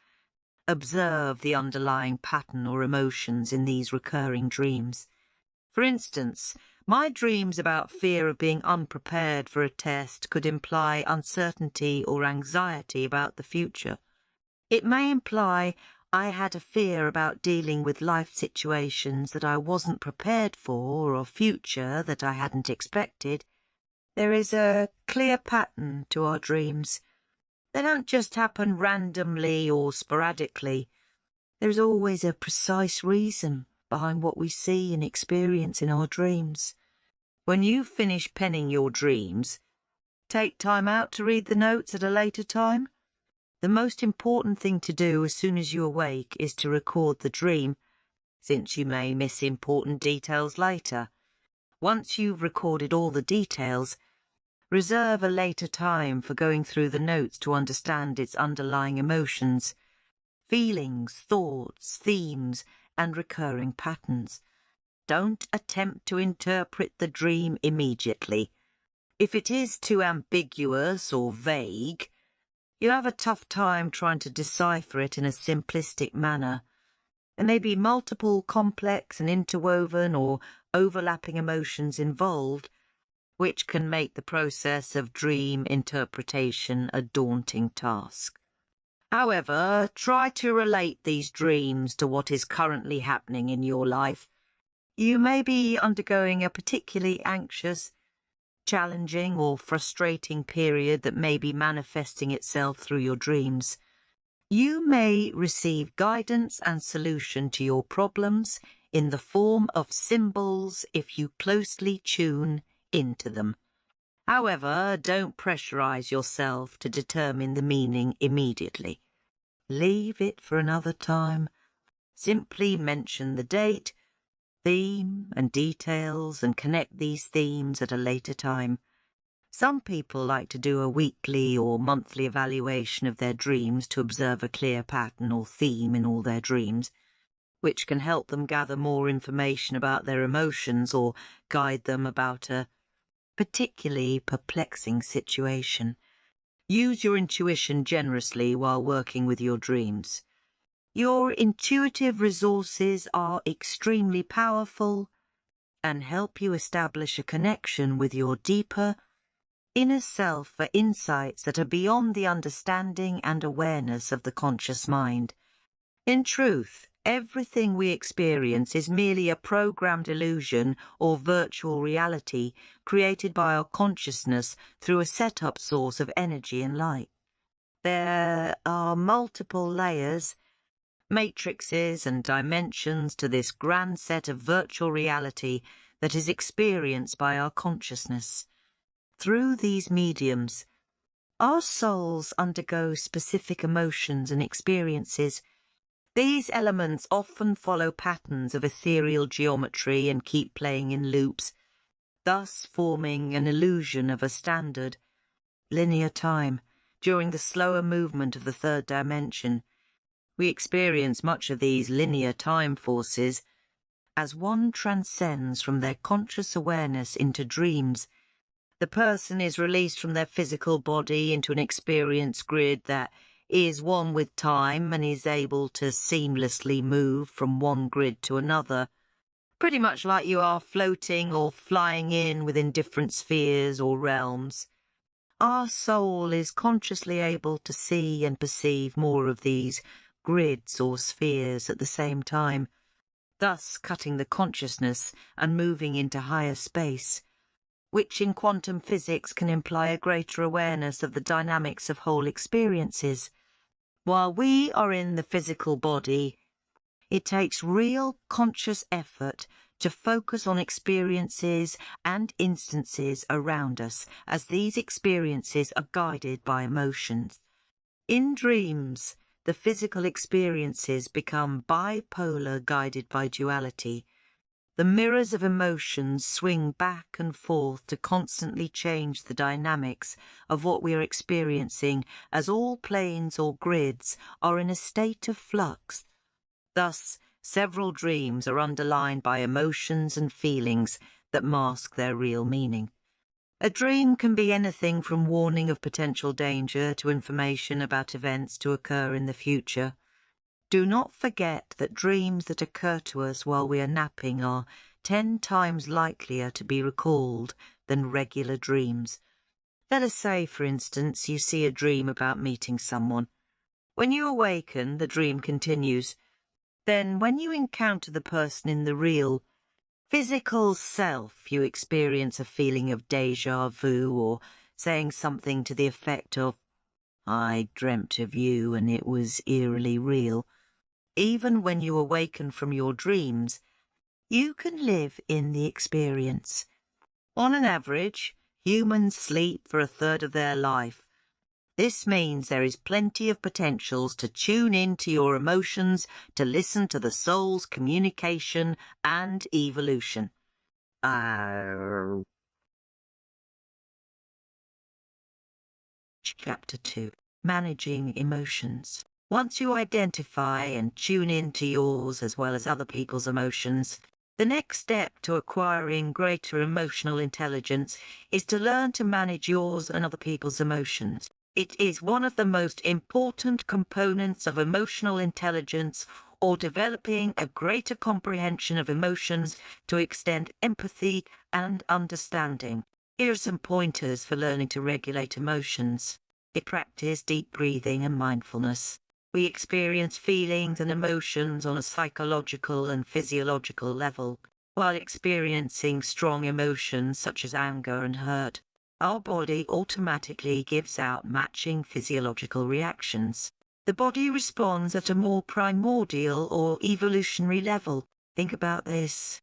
Observe the underlying pattern or emotions in these recurring dreams. For instance, my dreams about fear of being unprepared for a test could imply uncertainty or anxiety about the future. It may imply I had a fear about dealing with life situations that I wasn't prepared for or a future that I hadn't expected. There is a clear pattern to our dreams. They don't just happen randomly or sporadically. There's always a precise reason behind what we see and experience in our dreams. When you finish penning your dreams, take time out to read the notes at a later time. The most important thing to do as soon as you awake is to record the dream, since you may miss important details later. Once you've recorded all the details, reserve a later time for going through the notes to understand its underlying emotions, feelings, thoughts, themes, and recurring patterns. Don't attempt to interpret the dream immediately. If it is too ambiguous or vague, you have a tough time trying to decipher it in a simplistic manner. There may be multiple complex and interwoven or overlapping emotions involved, which can make the process of dream interpretation a daunting task. However, try to relate these dreams to what is currently happening in your life. You may be undergoing a particularly anxious, challenging or frustrating period that may be manifesting itself through your dreams. You may receive guidance and solution to your problems in the form of symbols if you closely tune into them. However, don't pressurize yourself to determine the meaning immediately. Leave it for another time. Simply mention the date, theme, and details and connect these themes at a later time. Some people like to do a weekly or monthly evaluation of their dreams to observe a clear pattern or theme in all their dreams, which can help them gather more information about their emotions or guide them about a particularly perplexing situation. Use your intuition generously while working with your dreams. Your intuitive resources are extremely powerful and help you establish a connection with your deeper, inner self for insights that are beyond the understanding and awareness of the conscious mind. In truth, Everything we experience is merely a programmed illusion or virtual reality created by our consciousness through a set-up source of energy and light. There are multiple layers, matrices and dimensions to this grand set of virtual reality that is experienced by our consciousness. Through these mediums, our souls undergo specific emotions and experiences. These elements often follow patterns of ethereal geometry and keep playing in loops, thus forming an illusion of a standard, linear time. During the slower movement of the third dimension, we experience much of these linear time forces. As one transcends from their conscious awareness into dreams, the person is released from their physical body into an experience grid that is one with time and is able to seamlessly move from one grid to another, pretty much like you are floating or flying in within different spheres or realms. Our soul is consciously able to see and perceive more of these grids or spheres at the same time, thus cutting the consciousness and moving into higher space, which in quantum physics can imply a greater awareness of the dynamics of whole experiences. While we are in the physical body, it takes real conscious effort to focus on experiences and instances around us, as these experiences are guided by emotions. In dreams, the physical experiences become bipolar, guided by duality. The mirrors of emotions swing back and forth to constantly change the dynamics of what we are experiencing, as all planes or grids are in a state of flux. Thus, several dreams are underlined by emotions and feelings that mask their real meaning. A dream can be anything from warning of potential danger to information about events to occur in the future. Do not forget that dreams that occur to us while we are napping are 10 times likelier to be recalled than regular dreams. Let us say, for instance, you see a dream about meeting someone. When you awaken, the dream continues. Then, when you encounter the person in the real, physical self, you experience a feeling of déjà vu, or saying something to the effect of, "I dreamt of you and it was eerily real." Even when you awaken from your dreams, you can live in the experience. On an average, humans sleep for a third of their life. This means there is plenty of potentials to tune in to your emotions, to listen to the soul's communication and evolution. Chapter 2. Managing Emotions. Once you identify and tune in to yours as well as other people's emotions, the next step to acquiring greater emotional intelligence is to learn to manage yours and other people's emotions. It is one of the most important components of emotional intelligence, or developing a greater comprehension of emotions to extend empathy and understanding. Here are some pointers for learning to regulate emotions. Practice deep breathing and mindfulness. We experience feelings and emotions on a psychological and physiological level. While experiencing strong emotions such as anger and hurt, our body automatically gives out matching physiological reactions. The body responds at a more primordial or evolutionary level. Think about this.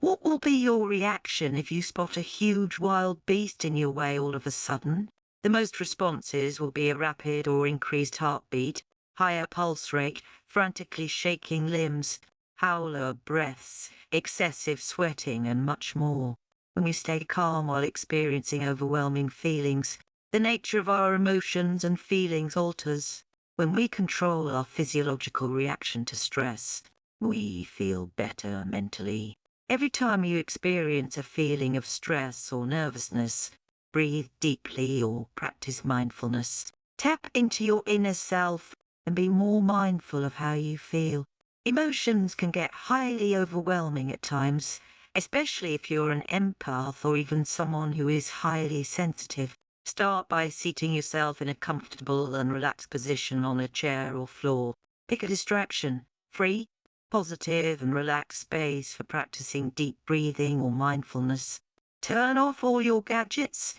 What will be your reaction if you spot a huge wild beast in your way all of a sudden? The most responses will be a rapid or increased heartbeat, higher pulse rate, frantically shaking limbs, howler breaths, excessive sweating, and much more. When we stay calm while experiencing overwhelming feelings, the nature of our emotions and feelings alters. When we control our physiological reaction to stress, we feel better mentally. Every time you experience a feeling of stress or nervousness, breathe deeply or practice mindfulness. Tap into your inner self and be more mindful of how you feel. Emotions can get highly overwhelming at times, especially if you're an empath or even someone who is highly sensitive. Start by seating yourself in a comfortable and relaxed position on a chair or floor. Pick a distraction, free, positive and relaxed space for practicing deep breathing or mindfulness. Turn off all your gadgets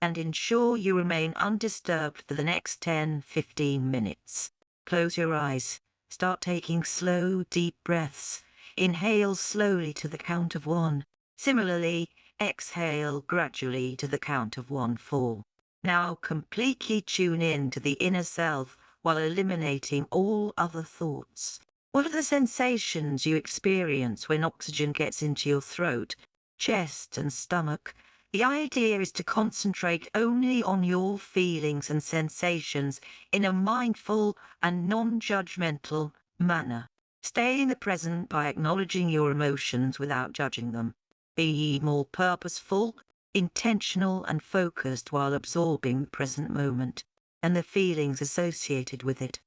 and ensure you remain undisturbed for the next 10-15 minutes. Close your eyes. Start taking slow, deep breaths. Inhale slowly to the count of 1. Similarly, exhale gradually to the count of 1-4. Now completely tune in to the inner self while eliminating all other thoughts. What are the sensations you experience when oxygen gets into your throat, chest and stomach? The idea is to concentrate only on your feelings and sensations in a mindful and non-judgmental manner. Stay in the present by acknowledging your emotions without judging them. Be more purposeful, intentional and focused while absorbing the present moment and the feelings associated with it.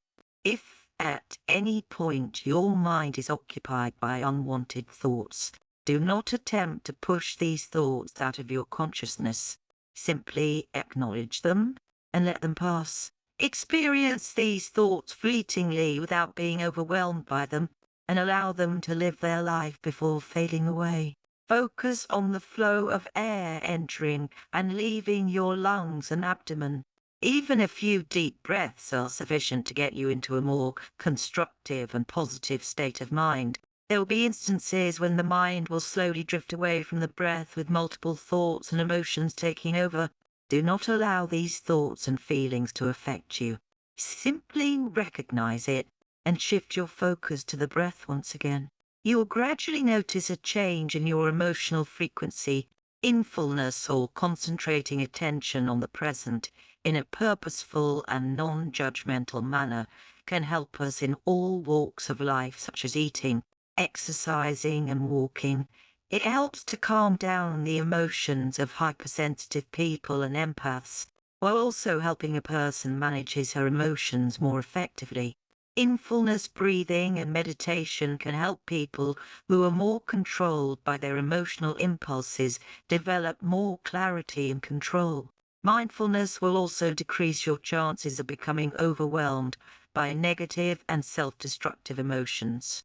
If at any point your mind is occupied by unwanted thoughts, do not attempt to push these thoughts out of your consciousness. Simply acknowledge them and let them pass. Experience these thoughts fleetingly without being overwhelmed by them, and allow them to live their life before fading away. Focus on the flow of air entering and leaving your lungs and abdomen. Even a few deep breaths are sufficient to get you into a more constructive and positive state of mind. There will be instances when the mind will slowly drift away from the breath with multiple thoughts and emotions taking over. Do not allow these thoughts and feelings to affect you. Simply recognize it and shift your focus to the breath once again. You will gradually notice a change in your emotional frequency. Mindfulness, or concentrating attention on the present in a purposeful and non-judgmental manner, can help us in all walks of life, such as eating, exercising and walking. It helps to calm down the emotions of hypersensitive people and empaths, while also helping a person manage his or her emotions more effectively. Mindfulness breathing and meditation can help people who are more controlled by their emotional impulses develop more clarity and control. Mindfulness will also decrease your chances of becoming overwhelmed by negative and self-destructive emotions.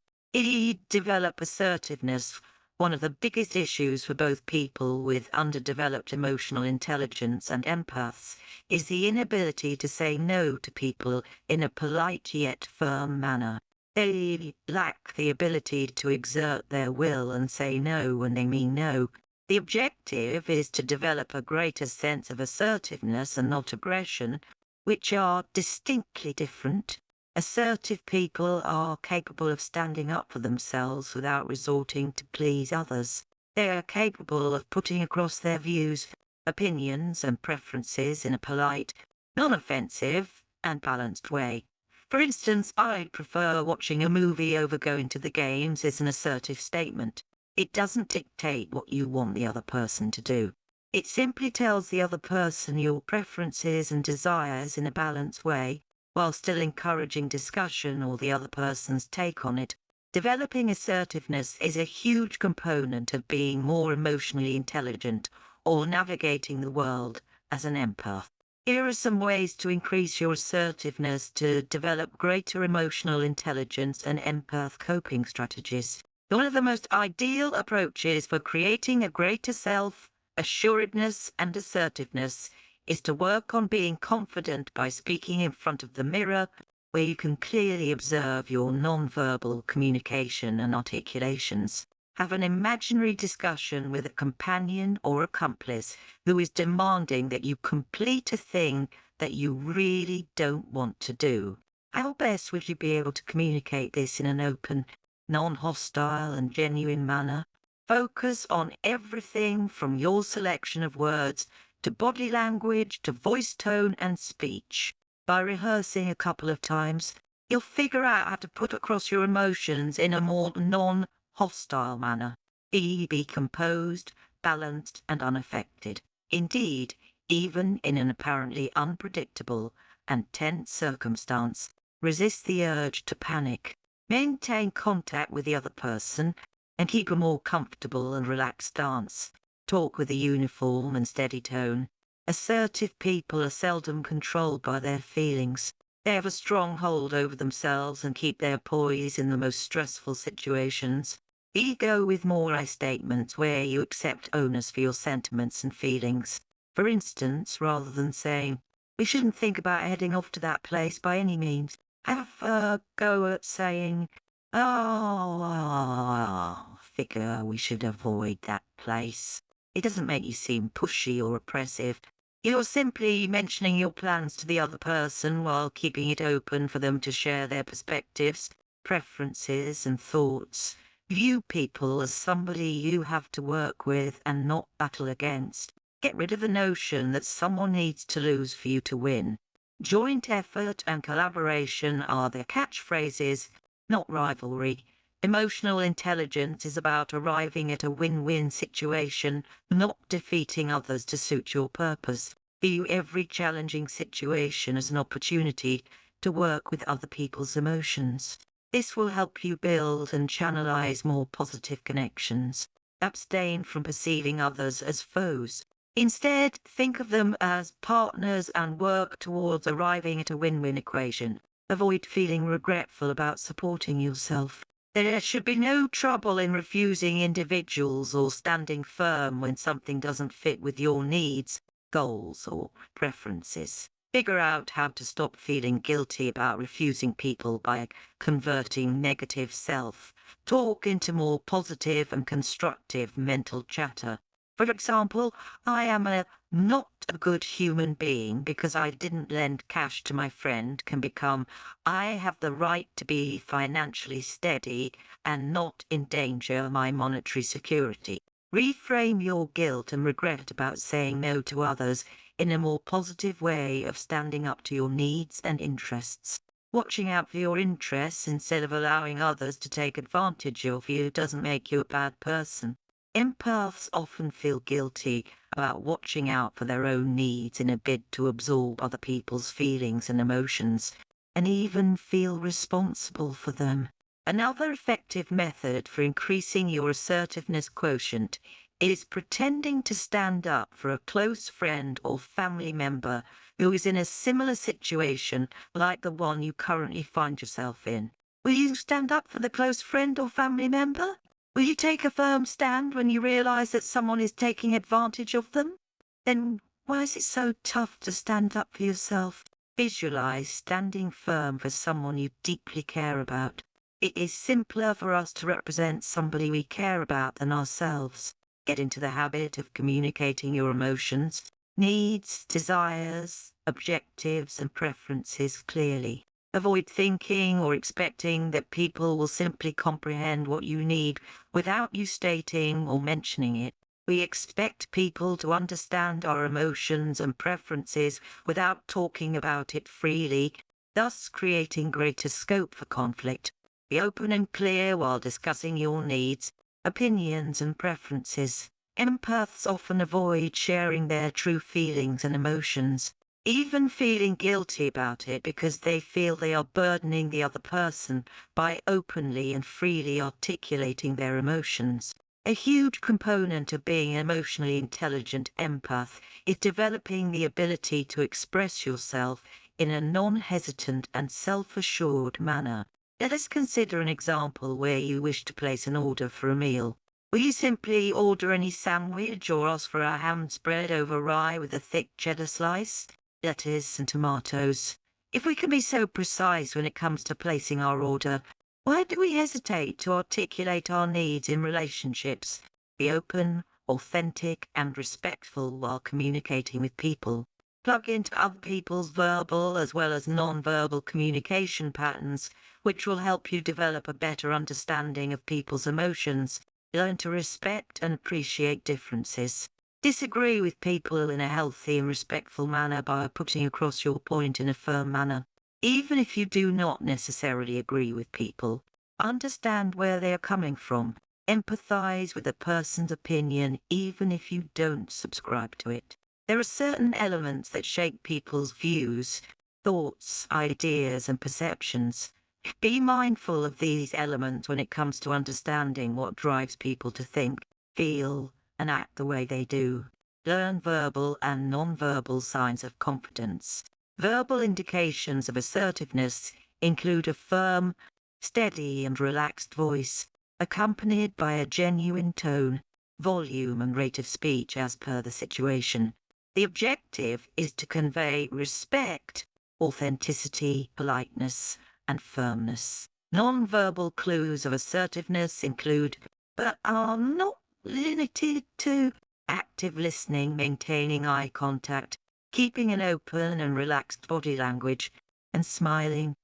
Develop assertiveness. One of the biggest issues for both people with underdeveloped emotional intelligence and empaths is the inability to say no to people in a polite yet firm manner. They lack the ability to exert their will and say no when they mean no. The objective is to develop a greater sense of assertiveness and not aggression, which are distinctly different. Assertive people are capable of standing up for themselves without resorting to please others. They are capable of putting across their views, opinions and preferences in a polite, non-offensive and balanced way. For instance, I prefer watching a movie over going to the games is an assertive statement. It doesn't dictate what you want the other person to do. It simply tells the other person your preferences and desires in a balanced way, while still encouraging discussion or the other person's take on it. Developing assertiveness is a huge component of being more emotionally intelligent or navigating the world as an empath. Here are some ways to increase your assertiveness to develop greater emotional intelligence and empath coping strategies. One of the most ideal approaches for creating a greater self-assuredness and assertiveness is to work on being confident by speaking in front of the mirror, where you can clearly observe your non-verbal communication and articulations. Have an imaginary discussion with a companion or accomplice who is demanding that you complete a thing that you really don't want to do. How best would you be able to communicate this in an open, non-hostile and genuine manner? Focus on everything from your selection of words to body language, to voice tone and speech. By rehearsing a couple of times, you'll figure out how to put across your emotions in a more non-hostile manner. Be composed, balanced and unaffected. Indeed, even in an apparently unpredictable and tense circumstance, resist the urge to panic. Maintain contact with the other person and keep a more comfortable and relaxed stance. Talk with a uniform and steady tone. Assertive people are seldom controlled by their feelings. They have a strong hold over themselves and keep their poise in the most stressful situations. Ego with more I statements where you accept owners for your sentiments and feelings. For instance, rather than saying, we shouldn't think about heading off to that place by any means, have a go at saying, oh, figure we should avoid that place. It doesn't make you seem pushy or oppressive. You're simply mentioning your plans to the other person while keeping it open for them to share their perspectives, preferences, and thoughts. View people as somebody you have to work with and not battle against. Get rid of the notion that someone needs to lose for you to win. Joint effort and collaboration are their catchphrases, not rivalry. Emotional intelligence is about arriving at a win-win situation, not defeating others to suit your purpose. View every challenging situation as an opportunity to work with other people's emotions. This will help you build and channelize more positive connections. Abstain from perceiving others as foes. Instead, think of them as partners and work towards arriving at a win-win equation. Avoid feeling regretful about supporting yourself. There should be no trouble in refusing individuals or standing firm when something doesn't fit with your needs, goals, or preferences. Figure out how to stop feeling guilty about refusing people by converting negative self-talk into more positive and constructive mental chatter. For example, I am not a good human being because I didn't lend cash to my friend can become, I have the right to be financially steady and not endanger my monetary security. Reframe your guilt and regret about saying no to others in a more positive way of standing up to your needs and interests. Watching out for your interests instead of allowing others to take advantage of you doesn't make you a bad person. Empaths often feel guilty about watching out for their own needs in a bid to absorb other people's feelings and emotions, and even feel responsible for them. Another effective method for increasing your assertiveness quotient is pretending to stand up for a close friend or family member who is in a similar situation like the one you currently find yourself in. Will you stand up for the close friend or family member? Will you take a firm stand when you realize that someone is taking advantage of them? Then why is it so tough to stand up for yourself? Visualize standing firm for someone you deeply care about. It is simpler for us to represent somebody we care about than ourselves. Get into the habit of communicating your emotions, needs, desires, objectives, and preferences clearly. Avoid thinking or expecting that people will simply comprehend what you need without you stating or mentioning it. We expect people to understand our emotions and preferences without talking about it freely, thus creating greater scope for conflict. Be open and clear while discussing your needs, opinions, and preferences. Empaths often avoid sharing their true feelings and emotions, even feeling guilty about it because they feel they are burdening the other person by openly and freely articulating their emotions. A huge component of being an emotionally intelligent empath is developing the ability to express yourself in a non-hesitant and self-assured manner. Let us consider an example where you wish to place an order for a meal. Will you simply order any sandwich or ask for a ham spread over rye with a thick cheddar slice, lettuce and tomatoes? If we can be so precise when it comes to placing our order, why do we hesitate to articulate our needs in relationships? Be open, authentic, and respectful while communicating with people. Plug into other people's verbal as well as non-verbal communication patterns, which will help you develop a better understanding of people's emotions. Learn to respect and appreciate differences. Disagree with people in a healthy and respectful manner by putting across your point in a firm manner. Even if you do not necessarily agree with people, understand where they are coming from. Empathize with a person's opinion even if you don't subscribe to it. There are certain elements that shape people's views, thoughts, ideas, and perceptions. Be mindful of these elements when it comes to understanding what drives people to think, feel, and act the way they do. Learn verbal and non-verbal signs of confidence. Verbal indications of assertiveness include a firm, steady and relaxed voice, accompanied by a genuine tone, volume and rate of speech as per the situation. The objective is to convey respect, authenticity, politeness, and firmness. Non-verbal clues of assertiveness include, but are not limited to, active listening, maintaining eye contact, keeping an open and relaxed body language, and smiling.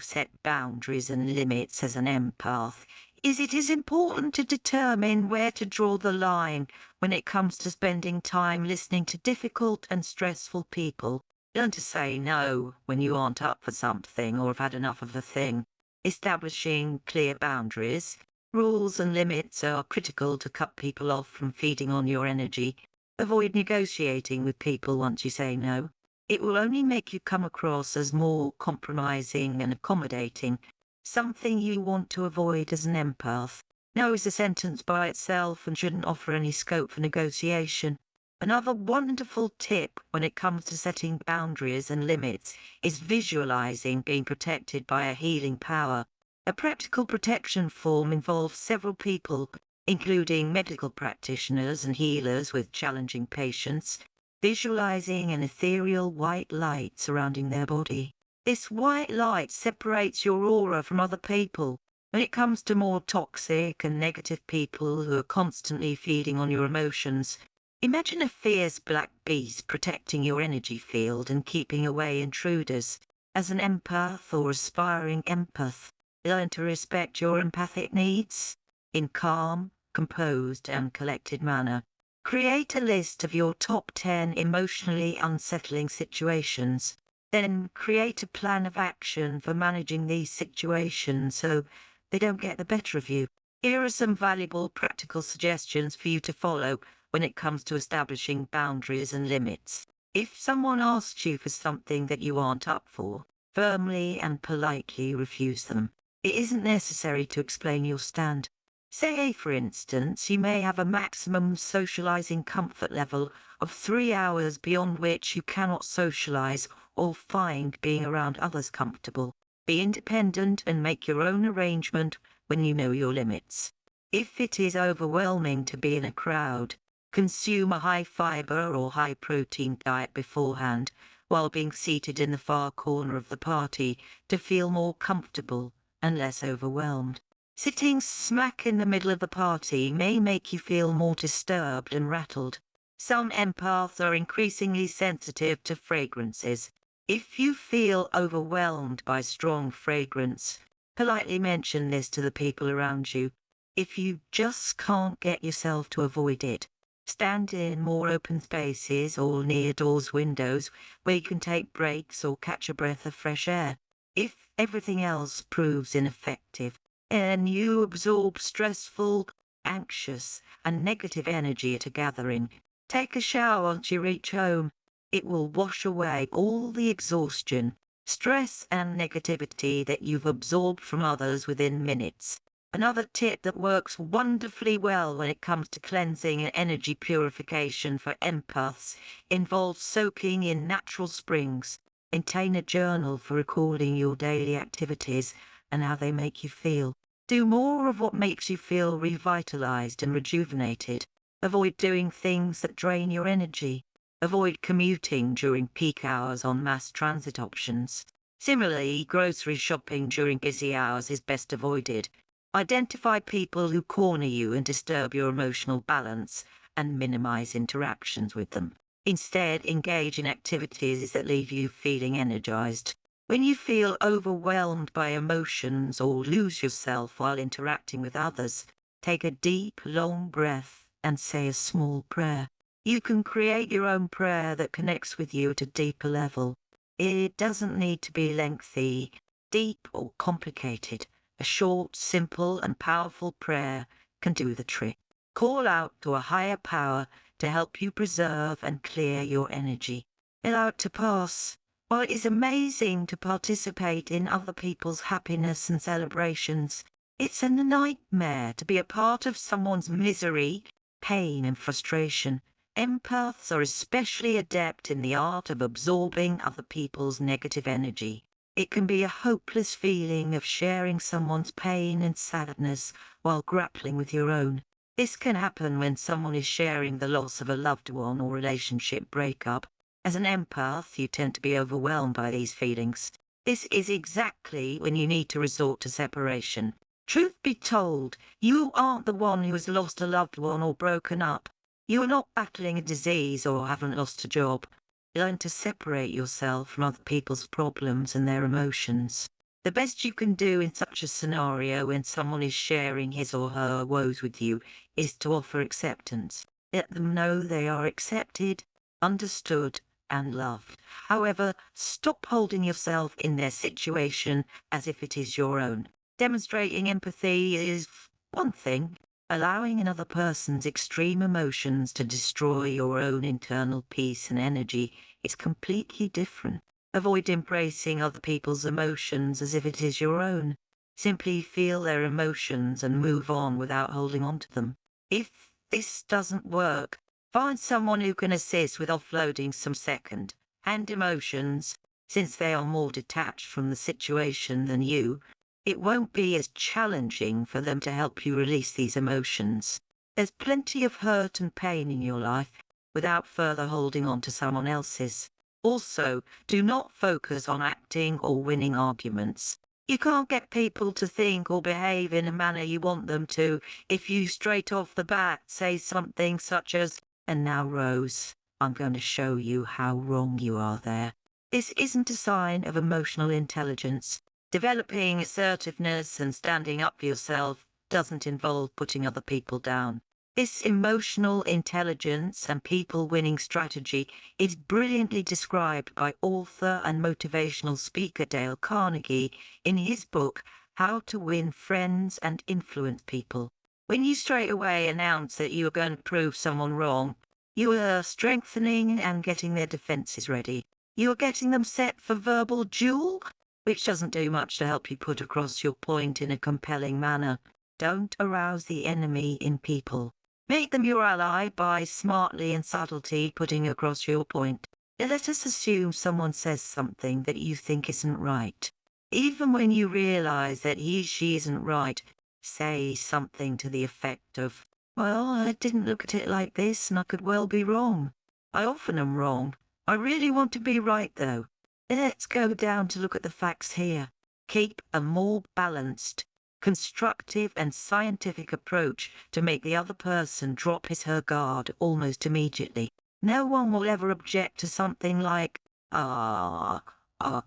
Set boundaries and limits as an empath. It is important to determine where to draw the line when it comes to spending time listening to difficult and stressful people. Learn to say no when you aren't up for something or have had enough of a thing. Establishing clear boundaries, rules and limits are critical to cut people off from feeding on your energy. Avoid negotiating with people once you say no. It will only make you come across as more compromising and accommodating, something you want to avoid as an empath. No is a sentence by itself and shouldn't offer any scope for negotiation. Another wonderful tip when it comes to setting boundaries and limits is visualizing being protected by a healing power. A practical protection form involves several people, including medical practitioners and healers with challenging patients, visualizing an ethereal white light surrounding their body. This white light separates your aura from other people. When it comes to more toxic and negative people who are constantly feeding on your emotions, imagine a fierce black beast protecting your energy field and keeping away intruders. As an empath or aspiring empath, learn to respect your empathic needs in calm, composed and collected manner. Create a list of your top 10 emotionally unsettling situations. Then create a plan of action for managing these situations so they don't get the better of you. Here are some valuable practical suggestions for you to follow when it comes to establishing boundaries and limits. If someone asks you for something that you aren't up for, firmly and politely refuse them. It isn't necessary to explain your stand. Say, for instance, you may have a maximum socializing comfort level of 3 hours beyond which you cannot socialize or find being around others comfortable. Be independent and make your own arrangement when you know your limits. If it is overwhelming to be in a crowd, consume a high-fiber or high-protein diet beforehand while being seated in the far corner of the party to feel more comfortable and less overwhelmed. Sitting smack in the middle of the party may make you feel more disturbed and rattled. Some empaths are increasingly sensitive to fragrances. If you feel overwhelmed by strong fragrance, politely mention this to the people around you. If you just can't get yourself to avoid it, stand in more open spaces or near doors, windows, where you can take breaks or catch a breath of fresh air. If everything else proves ineffective, and you absorb stressful, anxious, and negative energy at a gathering, take a shower once you reach home. It will wash away all the exhaustion, stress, and negativity that you've absorbed from others within minutes. Another tip that works wonderfully well when it comes to cleansing and energy purification for empaths involves soaking in natural springs. Maintain a journal for recording your daily activities and how they make you feel. Do more of what makes you feel revitalized and rejuvenated. Avoid doing things that drain your energy. Avoid commuting during peak hours on mass transit options. Similarly, grocery shopping during busy hours is best avoided. Identify people who corner you and disturb your emotional balance and minimize interactions with them. Instead, engage in activities that leave you feeling energized. When you feel overwhelmed by emotions or lose yourself while interacting with others, take a deep, long breath and say a small prayer. You can create your own prayer that connects with you at a deeper level. It doesn't need to be lengthy, deep, or complicated. A short, simple, and powerful prayer can do the trick. Call out to a higher power to help you preserve and clear your energy. Allow it to pass. While it is amazing to participate in other people's happiness and celebrations, it's a nightmare to be a part of someone's misery, pain and frustration. Empaths are especially adept in the art of absorbing other people's negative energy. It can be a hopeless feeling of sharing someone's pain and sadness while grappling with your own. This can happen when someone is sharing the loss of a loved one or relationship breakup. As an empath, you tend to be overwhelmed by these feelings. This is exactly when you need to resort to separation. Truth be told, you aren't the one who has lost a loved one or broken up. You are not battling a disease or haven't lost a job. Learn to separate yourself from other people's problems and their emotions. The best you can do in such a scenario when someone is sharing his or her woes with you is to offer acceptance. Let them know they are accepted, understood, and loved. However, stop holding yourself in their situation as if it is your own. Demonstrating empathy is one thing. Allowing another person's extreme emotions to destroy your own internal peace and energy is completely different. Avoid embracing other people's emotions as if it is your own. Simply feel their emotions and move on without holding on to them. If this doesn't work, find someone who can assist with offloading some second-hand emotions, since they are more detached from the situation than you. It won't be as challenging for them to help you release these emotions. There's plenty of hurt and pain in your life without further holding on to someone else's. Also, do not focus on acting or winning arguments. You can't get people to think or behave in a manner you want them to if you straight off the bat say something such as, "And now, Rose, I'm going to show you how wrong you are there." This isn't a sign of emotional intelligence. Developing assertiveness and standing up for yourself doesn't involve putting other people down. This emotional intelligence and people-winning strategy is brilliantly described by author and motivational speaker Dale Carnegie in his book, How to Win Friends and Influence People. When you straight away announce that you are going to prove someone wrong, you are strengthening and getting their defenses ready. You are getting them set for verbal duel, which doesn't do much to help you put across your point in a compelling manner. Don't arouse the enemy in people. Make them your ally by smartly and subtlety putting across your point. Let us assume someone says something that you think isn't right. Even when you realize that she isn't right, say something to the effect of, "Well, I didn't look at it like this and I could well be wrong. I often am wrong. I really want to be right though. Let's go down to look at the facts here." Keep a more balanced, constructive and scientific approach to make the other person drop his/her guard almost immediately. No one will ever object to something like, I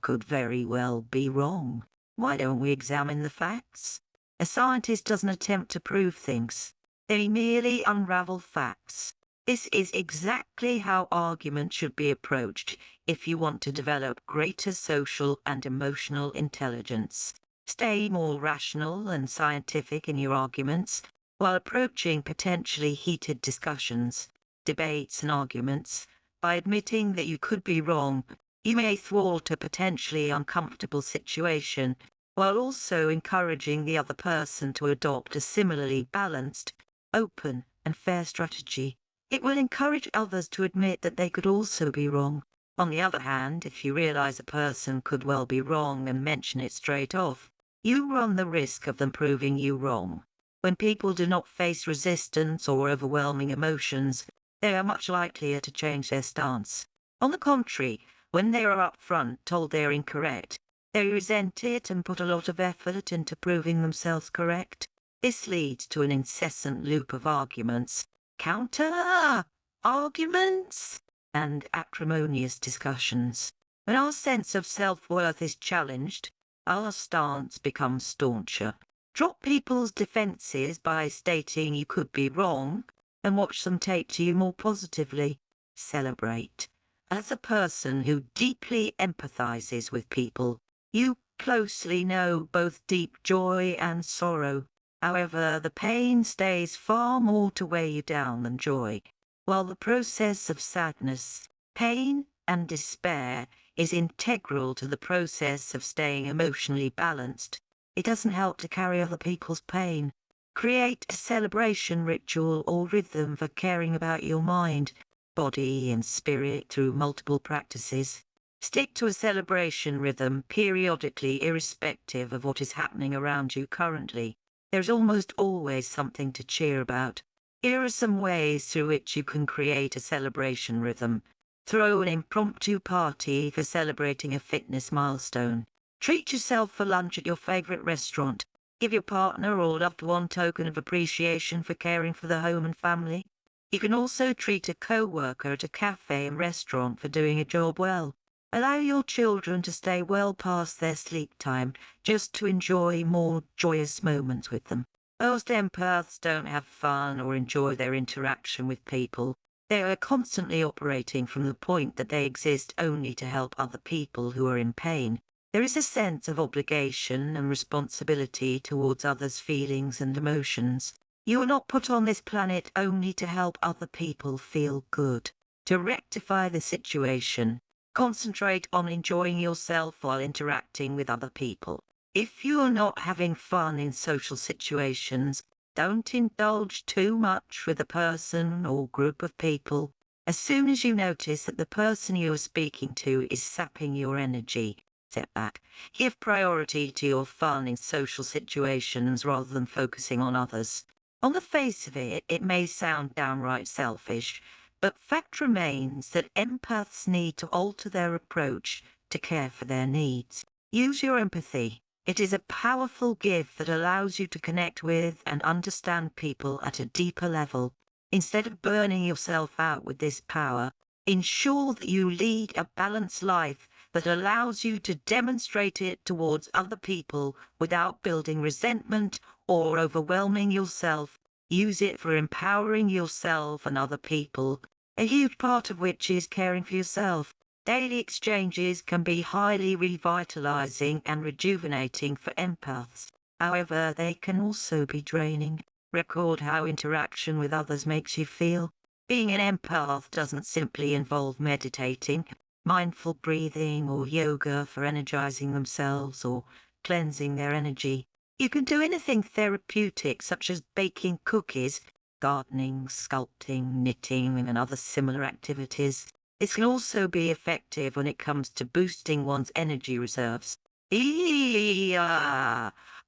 could very well be wrong. Why don't we examine the facts?" A scientist doesn't attempt to prove things. They merely unravel facts. This is exactly how argument should be approached if you want to develop greater social and emotional intelligence. Stay more rational and scientific in your arguments while approaching potentially heated discussions, debates and arguments. By admitting that you could be wrong, you may thwart a potentially uncomfortable situation while also encouraging the other person to adopt a similarly balanced, open and fair strategy. It will encourage others to admit that they could also be wrong. On the other hand, if you realize a person could well be wrong and mention it straight off, you run the risk of them proving you wrong. When people do not face resistance or overwhelming emotions, they are much likelier to change their stance. On the contrary, when they are upfront told they are incorrect, they resent it and put a lot of effort into proving themselves correct. This leads to an incessant loop of arguments, counter-arguments, and acrimonious discussions. When our sense of self-worth is challenged, our stance becomes stauncher. Drop people's defences by stating you could be wrong, and watch them take to you more positively. Celebrate. As a person who deeply empathizes with people, you closely know both deep joy and sorrow. However, the pain stays far more to weigh you down than joy. While the process of sadness, pain, and despair is integral to the process of staying emotionally balanced, it doesn't help to carry other people's pain. Create a celebration ritual or rhythm for caring about your mind. body, and spirit through multiple practices. Stick to a celebration rhythm periodically, irrespective of what is happening around you currently. There's almost always something to cheer about. Here are some ways through which you can create a celebration rhythm. Throw an impromptu party for celebrating a fitness milestone. Treat yourself for lunch at your favourite restaurant. Give your partner or loved one token of appreciation for caring for the home and family. You can also treat a co-worker at a cafe and restaurant for doing a job well. Allow your children to stay well past their sleep time just to enjoy more joyous moments with them. Most empaths don't have fun or enjoy their interaction with people. They are constantly operating from the point that they exist only to help other people who are in pain. There is a sense of obligation and responsibility towards others' feelings and emotions. You are not put on this planet only to help other people feel good. To rectify the situation, concentrate on enjoying yourself while interacting with other people. If you are not having fun in social situations, don't indulge too much with a person or group of people. As soon as you notice that the person you are speaking to is sapping your energy, step back. Give priority to your fun in social situations rather than focusing on others. On the face of it, it may sound downright selfish, but fact remains that empaths need to alter their approach to care for their needs. Use your empathy. It is a powerful gift that allows you to connect with and understand people at a deeper level. Instead of burning yourself out with this power, ensure that you lead a balanced life that allows you to demonstrate it towards other people without building resentment or overwhelming yourself. Use it for empowering yourself and other people, a huge part of which is caring for yourself. Daily exchanges can be highly revitalizing and rejuvenating for empaths. However, they can also be draining. Record how interaction with others makes you feel. Being an empath doesn't simply involve meditating, mindful breathing, or yoga for energizing themselves or cleansing their energy. You can do anything therapeutic, such as baking cookies, gardening, sculpting, knitting, and other similar activities. This can also be effective when it comes to boosting one's energy reserves.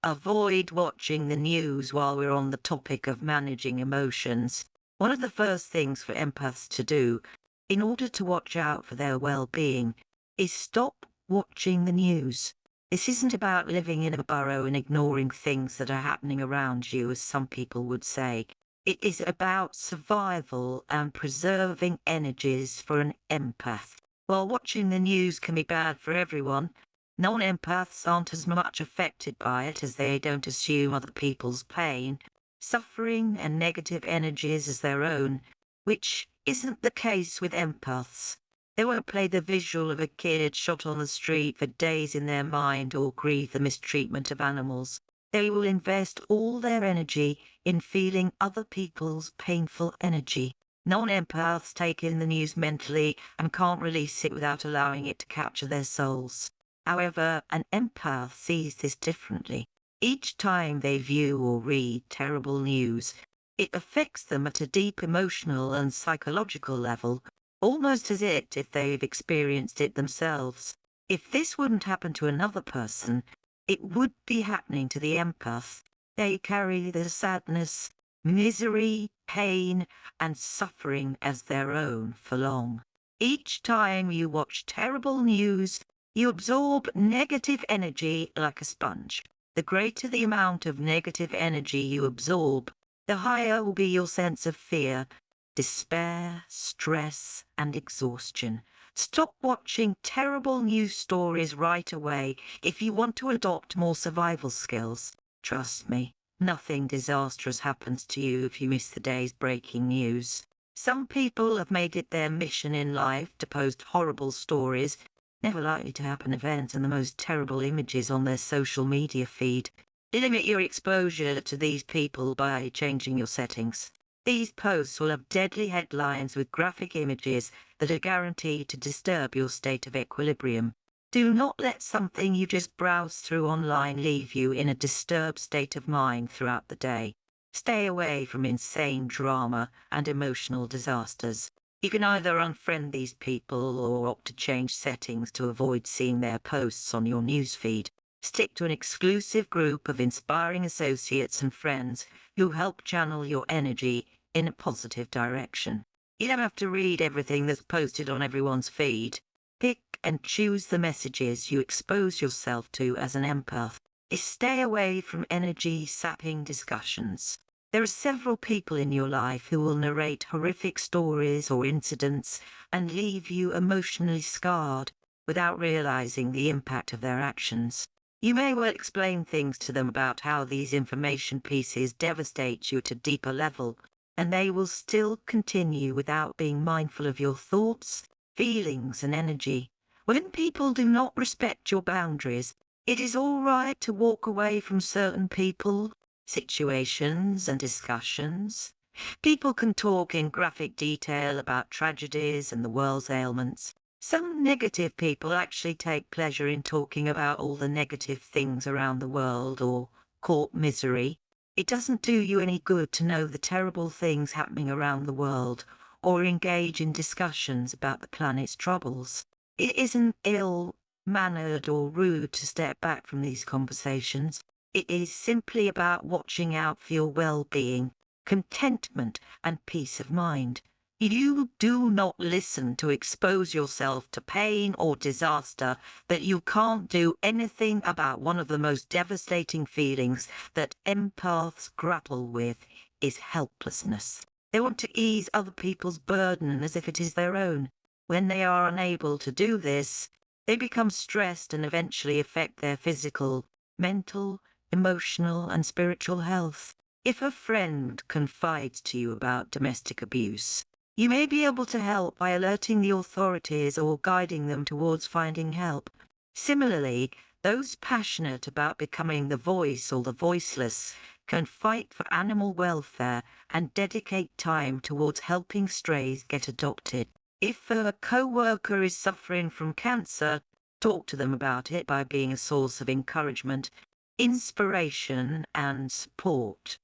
Avoid watching the news while we're on the topic of managing emotions. One of the first things for empaths to do, in order to watch out for their well-being, is stop watching the news. This isn't about living in a burrow and ignoring things that are happening around you, as some people would say. It is about survival and preserving energies for an empath. While watching the news can be bad for everyone, non-empaths aren't as much affected by it as they don't assume other people's pain, suffering, and negative energies as their own, which isn't the case with empaths. They won't play the visual of a kid shot on the street for days in their mind or grieve the mistreatment of animals. They will invest all their energy in feeling other people's painful energy. Non-empaths take in the news mentally and can't release it without allowing it to capture their souls. However, an empath sees this differently. Each time they view or read terrible news, it affects them at a deep emotional and psychological level, almost as if they've experienced it themselves. If this wouldn't happen to another person, it would be happening to the empath. They carry the sadness, misery, pain, and suffering as their own for long. Each time you watch terrible news, you absorb negative energy like a sponge. The greater the amount of negative energy you absorb, the higher will be your sense of fear, despair, stress, and exhaustion. Stop watching terrible news stories right away if you want to adopt more survival skills. Trust me, nothing disastrous happens to you if you miss the day's breaking news. Some people have made it their mission in life to post horrible stories, never likely to happen events, and the most terrible images on their social media feed. Limit your exposure to these people by changing your settings. These posts will have deadly headlines with graphic images that are guaranteed to disturb your state of equilibrium. Do not let something you just browse through online leave you in a disturbed state of mind throughout the day. Stay away from insane drama and emotional disasters. You can either unfriend these people or opt to change settings to avoid seeing their posts on your newsfeed. Stick to an exclusive group of inspiring associates and friends who help channel your energy in a positive direction. You don't have to read everything that's posted on everyone's feed. Pick and choose the messages you expose yourself to as an empath. Stay away from energy-sapping discussions. There are several people in your life who will narrate horrific stories or incidents and leave you emotionally scarred without realizing the impact of their actions. You may well explain things to them about how these information pieces devastate you at a deeper level, and they will still continue without being mindful of your thoughts, feelings, and energy. When people do not respect your boundaries, it is all right to walk away from certain people, situations, and discussions. People can talk in graphic detail about tragedies and the world's ailments. Some negative people actually take pleasure in talking about all the negative things around the world or court misery. It doesn't do you any good to know the terrible things happening around the world or engage in discussions about the planet's troubles. It isn't ill-mannered or rude to step back from these conversations. It is simply about watching out for your well-being, contentment, and peace of mind. You do not listen to expose yourself to pain or disaster that you can't do anything about. One of the most devastating feelings that empaths grapple with is helplessness. They want to ease other people's burden as if it is their own. When they are unable to do this, they become stressed and eventually affect their physical, mental, emotional, and spiritual health. If a friend confides to you about domestic abuse, you may be able to help by alerting the authorities or guiding them towards finding help. Similarly, those passionate about becoming the voice or the voiceless can fight for animal welfare and dedicate time towards helping strays get adopted. If a co-worker is suffering from cancer, talk to them about it by being a source of encouragement, inspiration, and support.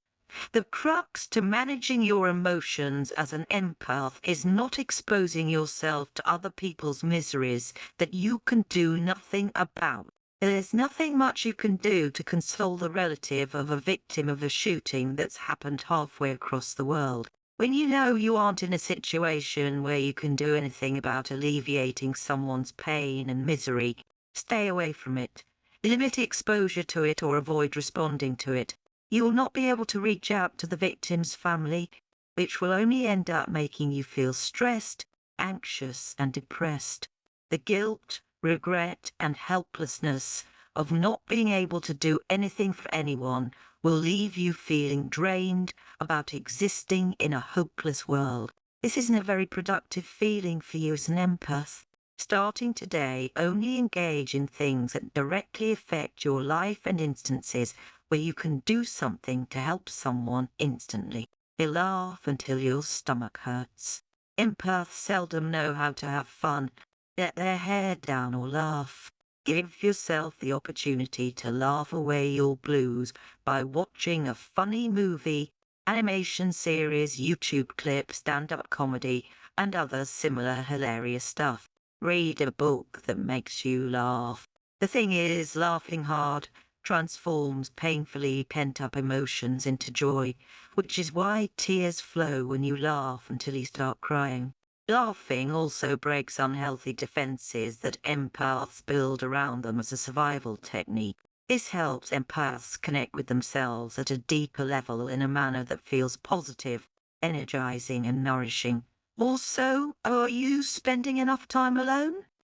The crux to managing your emotions as an empath is not exposing yourself to other people's miseries that you can do nothing about. There's nothing much you can do to console the relative of a victim of a shooting that's happened halfway across the world. When you know you aren't in a situation where you can do anything about alleviating someone's pain and misery, stay away from it. Limit exposure to it or avoid responding to it. You will not be able to reach out to the victim's family, which will only end up making you feel stressed, anxious, and depressed. The guilt, regret, and helplessness of not being able to do anything for anyone will leave you feeling drained about existing in a hopeless world. This isn't a very productive feeling for you as an empath. Starting today, only engage in things that directly affect your life and instances where you can do something to help someone instantly. You'll laugh until your stomach hurts. Empaths seldom know how to have fun, let their hair down or laugh. Give yourself the opportunity to laugh away your blues by watching a funny movie, animation series, YouTube clip, stand-up comedy, and other similar hilarious stuff. Read a book that makes you laugh. The thing is, laughing hard transforms painfully pent-up emotions into joy, which is why tears flow when you laugh until you start crying. Laughing also breaks unhealthy defenses that empaths build around them as a survival technique. This helps empaths connect with themselves at a deeper level in a manner that feels positive, energizing, and nourishing. Also, are you spending enough time alone?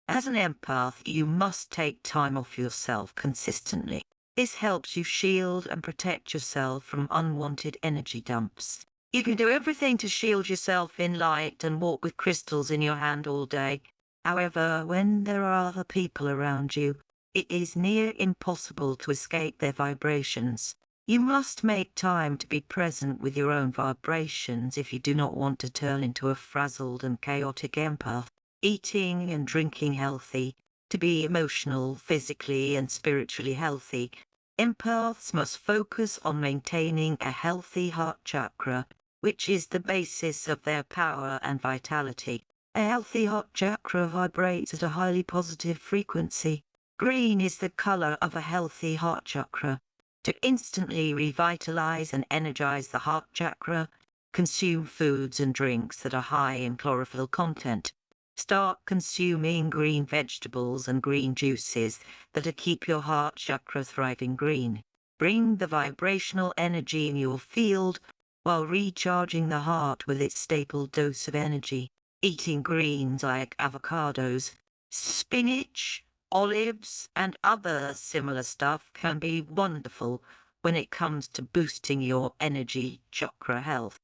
As an empath, you must take time off yourself consistently. This helps you shield and protect yourself from unwanted energy dumps. You can do everything to shield yourself in light and walk with crystals in your hand all day. However, when there are other people around you, it is near impossible to escape their vibrations. You must make time to be present with your own vibrations if you do not want to turn into a frazzled and chaotic empath. Eating and drinking healthy, to be emotional, physically, and spiritually healthy, empaths must focus on maintaining a healthy heart chakra, which is the basis of their power and vitality. A healthy heart chakra vibrates at a highly positive frequency. Green is the color of a healthy heart chakra. To instantly revitalize and energize the heart chakra, consume foods and drinks that are high in chlorophyll content. Start consuming green vegetables and green juices that'll keep your heart chakra thriving green. Bring the vibrational energy in your field while recharging the heart with its staple dose of energy. Eating greens like avocados, spinach, olives, and other similar stuff can be wonderful when it comes to boosting your energy chakra health.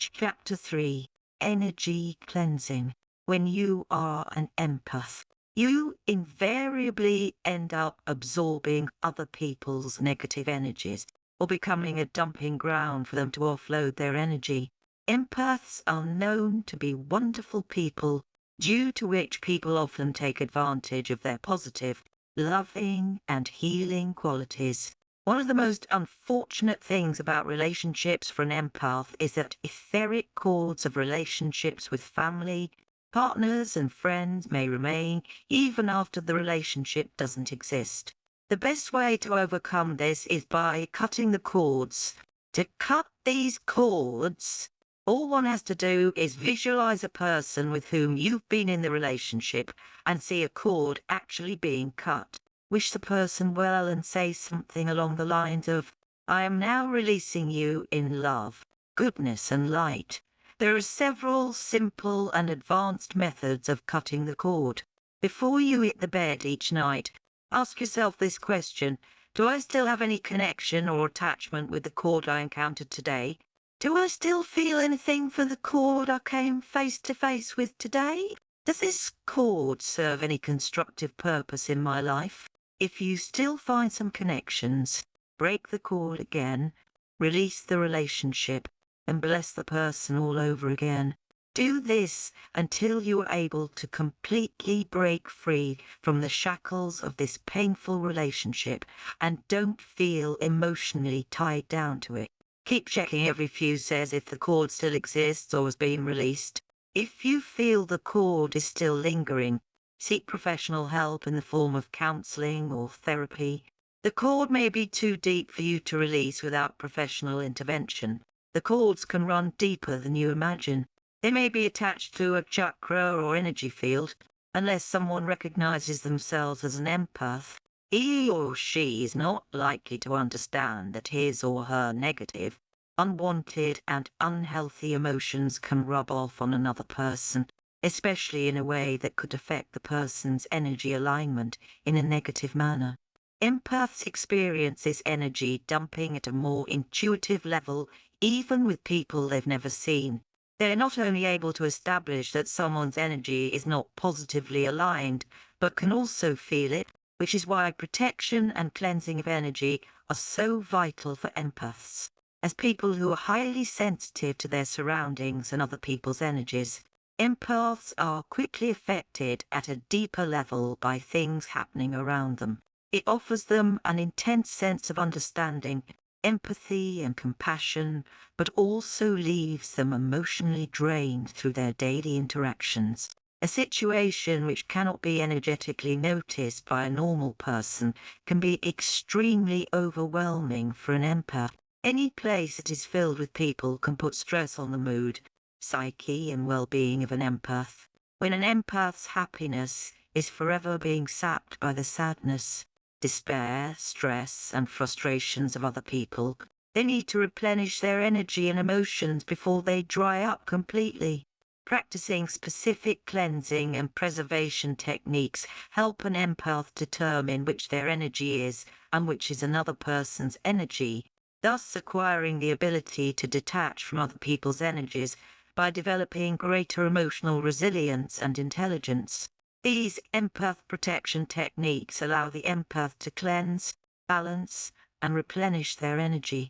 Chapter 3. Energy Cleansing. When you are an empath, you invariably end up absorbing other people's negative energies or becoming a dumping ground for them to offload their energy. Empaths are known to be wonderful people, due to which people often take advantage of their positive, loving, and healing qualities. One of the most unfortunate things about relationships for an empath is that etheric cords of relationships with family, partners, and friends may remain even after the relationship doesn't exist. The best way to overcome this is by cutting the cords. To cut these cords, all one has to do is visualize a person with whom you've been in the relationship and see a cord actually being cut. Wish the person well and say something along the lines of, "I am now releasing you in love, goodness, and light." There are several simple and advanced methods of cutting the cord. Before you hit the bed each night, ask yourself this question: do I still have any connection or attachment with the cord I encountered today? Do I still feel anything for the cord I came face to face with today? Does this cord serve any constructive purpose in my life? If you still find some connections, break the cord again, release the relationship, and bless the person all over again. Do this until you are able to completely break free from the shackles of this painful relationship and don't feel emotionally tied down to it. Keep checking every few says if the cord still exists or has been released. If you feel the cord is still lingering, seek professional help in the form of counseling or therapy. The cord may be too deep for you to release without professional intervention. The cords can run deeper than you imagine. They may be attached to a chakra or energy field. Unless someone recognizes themselves as an empath, he or she is not likely to understand that his or her negative, unwanted, and unhealthy emotions can rub off on another person, especially in a way that could affect the person's energy alignment in a negative manner. Empaths experience this energy dumping at a more intuitive level, even with people they've never seen. They're not only able to establish that someone's energy is not positively aligned, but can also feel it, which is why protection and cleansing of energy are so vital for empaths. As people who are highly sensitive to their surroundings and other people's energies, empaths are quickly affected at a deeper level by things happening around them. It offers them an intense sense of understanding, empathy and compassion, but also leaves them emotionally drained through their daily interactions. A situation which cannot be energetically noticed by a normal person can be extremely overwhelming for an empath. Any place that is filled with people can put stress on the mood, psyche, and well-being of an empath. When an empath's happiness is forever being sapped by the sadness, despair, stress, and frustrations of other people, they need to replenish their energy and emotions before they dry up completely. Practicing specific cleansing and preservation techniques help an empath determine which their energy is and which is another person's energy, thus acquiring the ability to detach from other people's energies by developing greater emotional resilience and intelligence. These empath protection techniques allow the empath to cleanse, balance, and replenish their energy.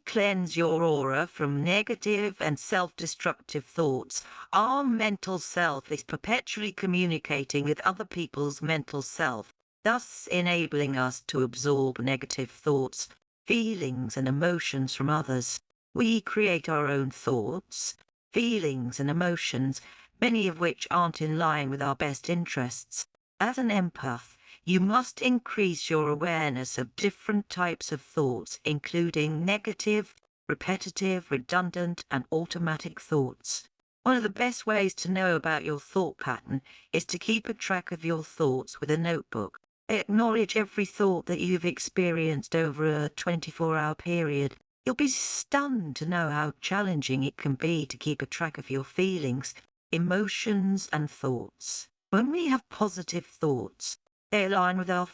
Cleanse your aura from negative and self-destructive thoughts. Our mental self is perpetually communicating with other people's mental self. thus enabling us to absorb negative thoughts, feelings and emotions from others. We create our own thoughts, feelings and emotions, many of which aren't in line with our best interests. As an empath, you must increase your awareness of different types of thoughts, including negative, repetitive, redundant, and automatic thoughts. One of the best ways to know about your thought pattern is to keep a track of your thoughts with a notebook. Acknowledge every thought that you've experienced over a 24-hour period. You'll be stunned to know how challenging it can be to keep a track of your feelings, emotions, and thoughts. When we have positive thoughts, they align with our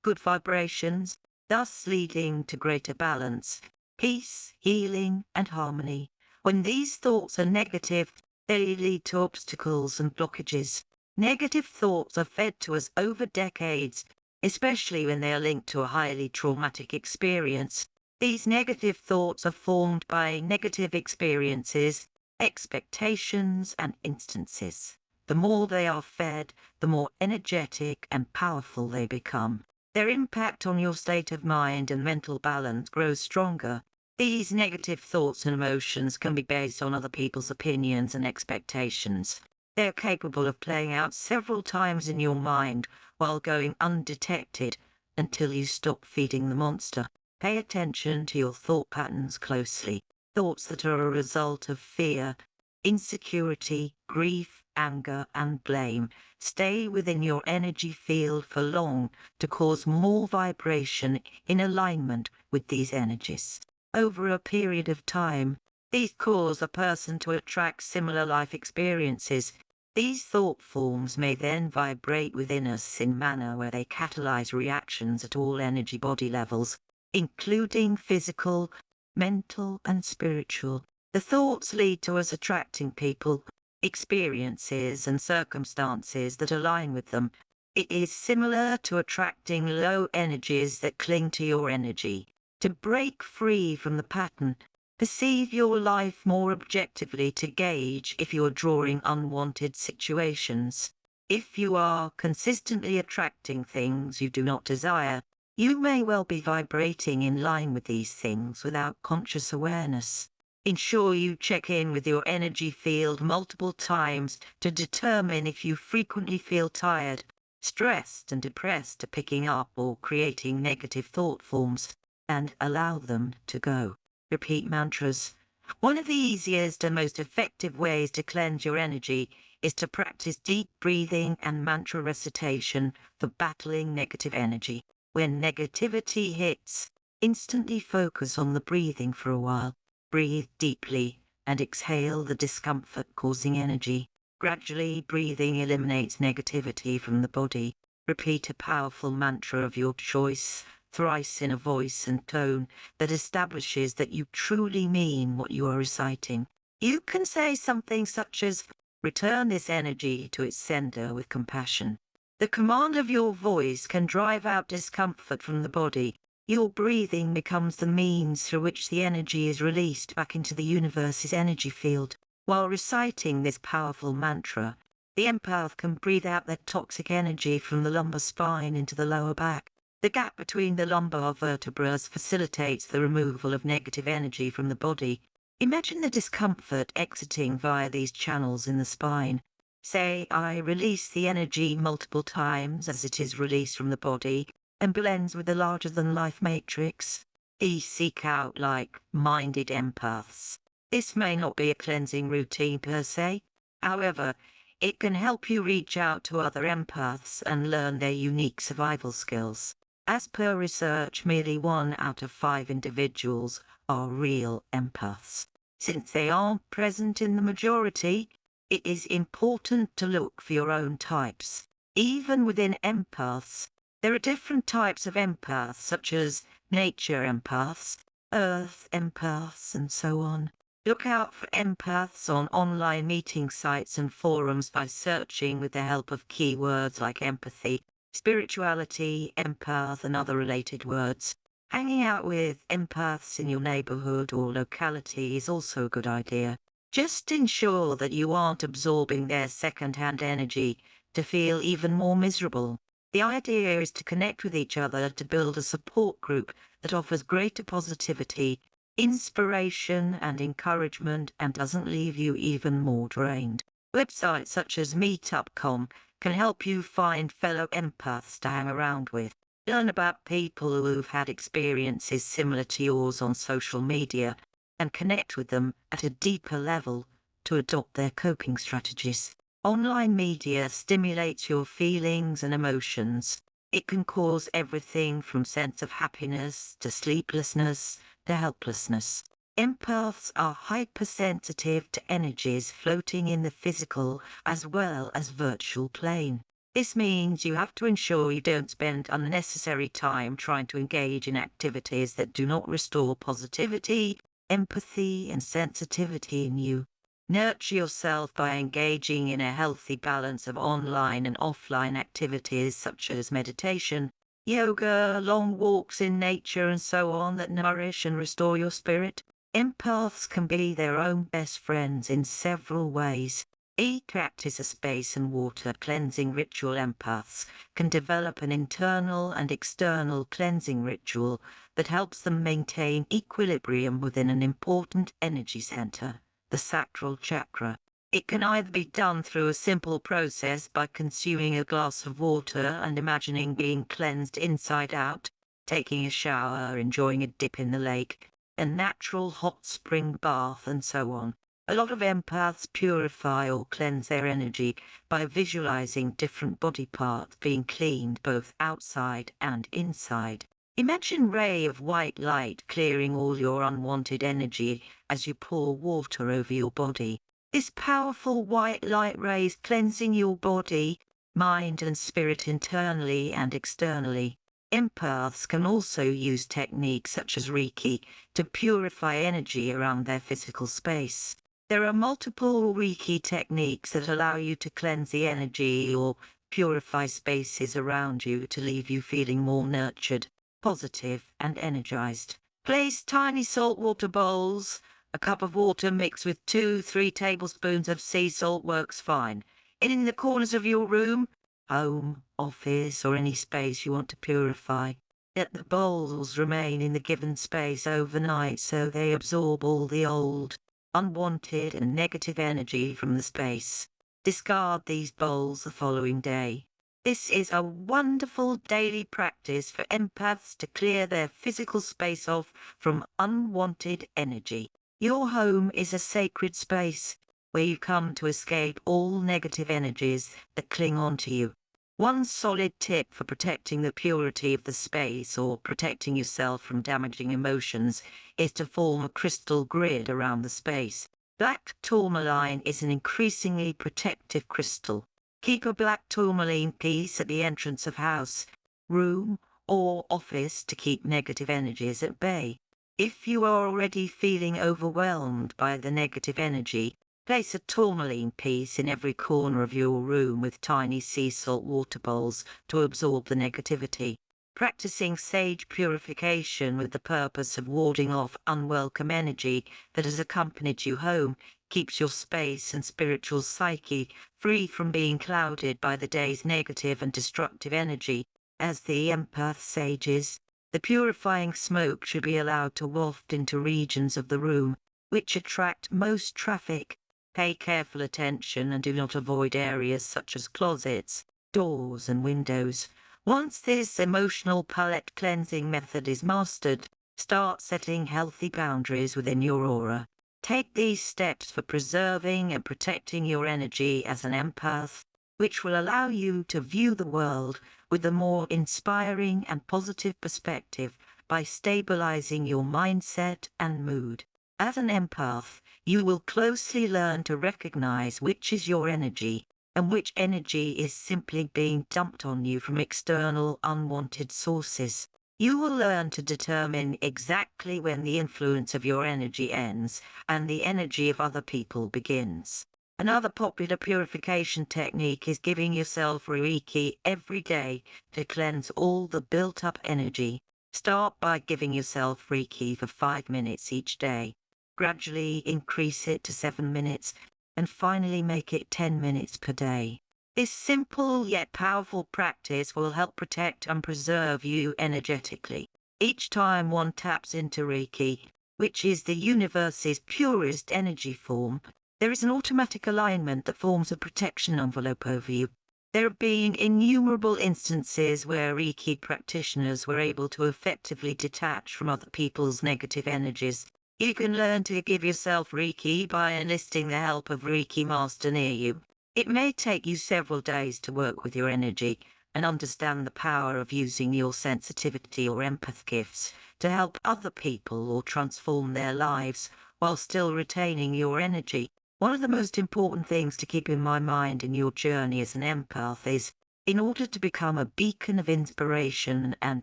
good vibrations, thus leading to greater balance, peace, healing, and harmony. When these thoughts are negative, they lead to obstacles and blockages. Negative thoughts are fed to us over decades, especially when they are linked to a highly traumatic experience. These negative thoughts are formed by negative experiences, expectations, and instances. The more they are fed, the more energetic and powerful they become. Their impact on your state of mind and mental balance grows stronger. These negative thoughts and emotions can be based on other people's opinions and expectations. They are capable of playing out several times in your mind while going undetected until you stop feeding the monster. Pay attention to your thought patterns closely. Thoughts that are a result of fear, insecurity, grief, anger, and blame stay within your energy field for long to cause more vibration in alignment with these energies. Over a period of time, these cause a person to attract similar life experiences. These thought forms may then vibrate within us in a manner where they catalyze reactions at all energy body levels, including physical, mental, and spiritual. The thoughts lead to us attracting people, experiences, and circumstances that align with them. It is similar to attracting low energies that cling to your energy. To break free from the pattern, perceive your life more objectively to gauge if you are drawing unwanted situations. If you are consistently attracting things you do not desire, you may well be vibrating in line with these things without conscious awareness. Ensure you check in with your energy field multiple times to determine if you frequently feel tired, stressed, and depressed to picking up or creating negative thought forms, and allow them to go. Repeat mantras. One of the easiest and most effective ways to cleanse your energy is to practice deep breathing and mantra recitation for battling negative energy. When negativity hits, instantly focus on the breathing for a while. Breathe deeply and exhale the discomfort-causing energy. Gradually, breathing eliminates negativity from the body. Repeat a powerful mantra of your choice, thrice in a voice and tone that establishes that you truly mean what you are reciting. You can say something such as, "Return this energy to its sender with compassion." The command of your voice can drive out discomfort from the body. Your breathing becomes the means through which the energy is released back into the universe's energy field. While reciting this powerful mantra, the empath can breathe out their toxic energy from the lumbar spine into the lower back. The gap between the lumbar vertebrae facilitates the removal of negative energy from the body. Imagine the discomfort exiting via these channels in the spine. Say, "I release the energy multiple times as it is released from the body and blends with the larger-than-life matrix." These seek out like-minded empaths. This may not be a cleansing routine per se. However, it can help you reach out to other empaths and learn their unique survival skills. As per research, merely 1 out of 5 individuals are real empaths. Since they aren't present in the majority, it is important to look for your own types. Even within empaths, there are different types of empaths, such as nature empaths, earth empaths, and so on. Look out for empaths on online meeting sites and forums by searching with the help of keywords like empathy, spirituality, empath, and other related words. Hanging out with empaths in your neighborhood or locality is also a good idea. Just ensure that you aren't absorbing their second-hand energy to feel even more miserable. The idea is to connect with each other to build a support group that offers greater positivity, inspiration and encouragement and doesn't leave you even more drained. Websites such as Meetup.com can help you find fellow empaths to hang around with. Learn about people who've had experiences similar to yours on social media and connect with them at a deeper level to adopt their coping strategies. Online media stimulates your feelings and emotions. It can cause everything from sense of happiness to sleeplessness to helplessness. Empaths are hypersensitive to energies floating in the physical as well as virtual plane. This means you have to ensure you don't spend unnecessary time trying to engage in activities that do not restore positivity, empathy, and sensitivity in you. Nurture yourself by engaging in a healthy balance of online and offline activities such as meditation, yoga, long walks in nature, and so on that nourish and restore your spirit. Empaths can be their own best friends in several ways. Each act is a space and water cleansing ritual. Empaths can develop an internal and external cleansing ritual that helps them maintain equilibrium within an important energy center, the sacral chakra. It can either be done through a simple process by consuming a glass of water and imagining being cleansed inside out, taking a shower, enjoying a dip in the lake, a natural hot spring bath, and so on. A lot of empaths purify or cleanse their energy by visualizing different body parts being cleaned both outside and inside. Imagine a ray of white light clearing all your unwanted energy as you pour water over your body. This powerful white light ray is cleansing your body, mind and spirit internally and externally. Empaths can also use techniques such as Reiki to purify energy around their physical space. There are multiple Reiki techniques that allow you to cleanse the energy or purify spaces around you to leave you feeling more nurtured, positive, and energized. Place tiny saltwater bowls. A cup of water mixed with 2-3 tablespoons of sea salt works fine. In the corners of your room, home, office, or any space you want to purify. Let the bowls remain in the given space overnight so they absorb all the old, unwanted and negative energy from the space. Discard these bowls the following day. This is a wonderful daily practice for empaths to clear their physical space off from unwanted energy. Your home is a sacred space where you come to escape all negative energies that cling onto you. One solid tip for protecting the purity of the space or protecting yourself from damaging emotions is to form a crystal grid around the space. Black tourmaline is an increasingly protective crystal. Keep a black tourmaline piece at the entrance of house, room, or office to keep negative energies at bay. If you are already feeling overwhelmed by the negative energy, place a tourmaline piece in every corner of your room with tiny sea salt water bowls to absorb the negativity. Practicing sage purification with the purpose of warding off unwelcome energy that has accompanied you home keeps your space and spiritual psyche free from being clouded by the day's negative and destructive energy. As the empath sages, the purifying smoke should be allowed to waft into regions of the room which attract most traffic. Pay careful attention and do not avoid areas such as closets, doors, and windows. Once this emotional palette cleansing method is mastered, start setting healthy boundaries within your aura. Take these steps for preserving and protecting your energy as an empath, which will allow you to view the world with a more inspiring and positive perspective by stabilizing your mindset and mood. As an empath, you will closely learn to recognize which is your energy and which energy is simply being dumped on you from external unwanted sources. You will learn to determine exactly when the influence of your energy ends and the energy of other people begins. Another popular purification technique is giving yourself Reiki every day to cleanse all the built-up energy. Start by giving yourself Reiki for 5 minutes each day. Gradually increase it to 7 minutes and finally make it 10 minutes per day. This simple yet powerful practice will help protect and preserve you energetically. Each time one taps into Reiki, which is the universe's purest energy form, there is an automatic alignment that forms a protection envelope over you. There have been innumerable instances where Reiki practitioners were able to effectively detach from other people's negative energies. You can learn to give yourself Reiki by enlisting the help of Reiki master near you. It may take you several days to work with your energy and understand the power of using your sensitivity or empath gifts to help other people or transform their lives while still retaining your energy. One of the most important things to keep in my mind in your journey as an empath is, in order to become a beacon of inspiration and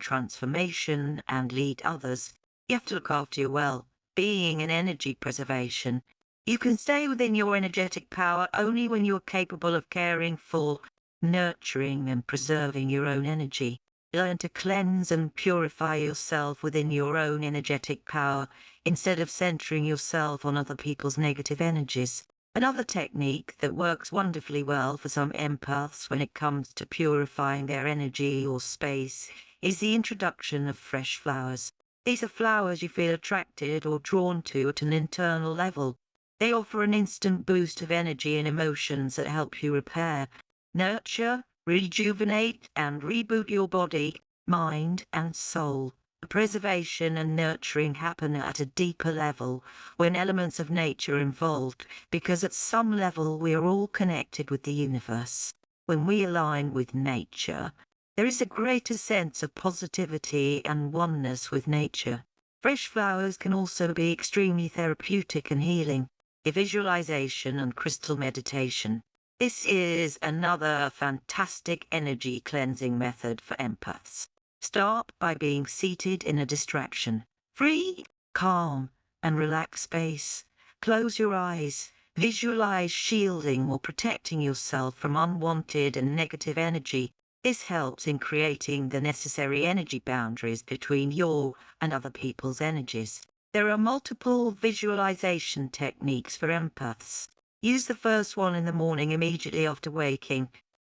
transformation and lead others, you have to look after you well. Being an energy preservation, you can stay within your energetic power only when you are capable of caring for, nurturing and preserving your own energy. Learn to cleanse and purify yourself within your own energetic power instead of centering yourself on other people's negative energies. Another technique that works wonderfully well for some empaths when it comes to purifying their energy or space is the introduction of fresh flowers. These are flowers you feel attracted or drawn to at an internal level. They offer an instant boost of energy and emotions that help you repair, nurture, rejuvenate, and reboot your body, mind, and soul. The preservation and nurturing happen at a deeper level when elements of nature are involved, because at some level we are all connected with the universe. When we align with nature, there is a greater sense of positivity and oneness with nature. Fresh flowers can also be extremely therapeutic and healing. Visualization and crystal meditation. This is another fantastic energy cleansing method for empaths. Start by being seated in a distraction-free, calm, and relaxed space. Close your eyes. Visualize shielding or protecting yourself from unwanted and negative energy. This helps in creating the necessary energy boundaries between your and other people's energies. There are multiple visualization techniques for empaths. Use the first one in the morning immediately after waking,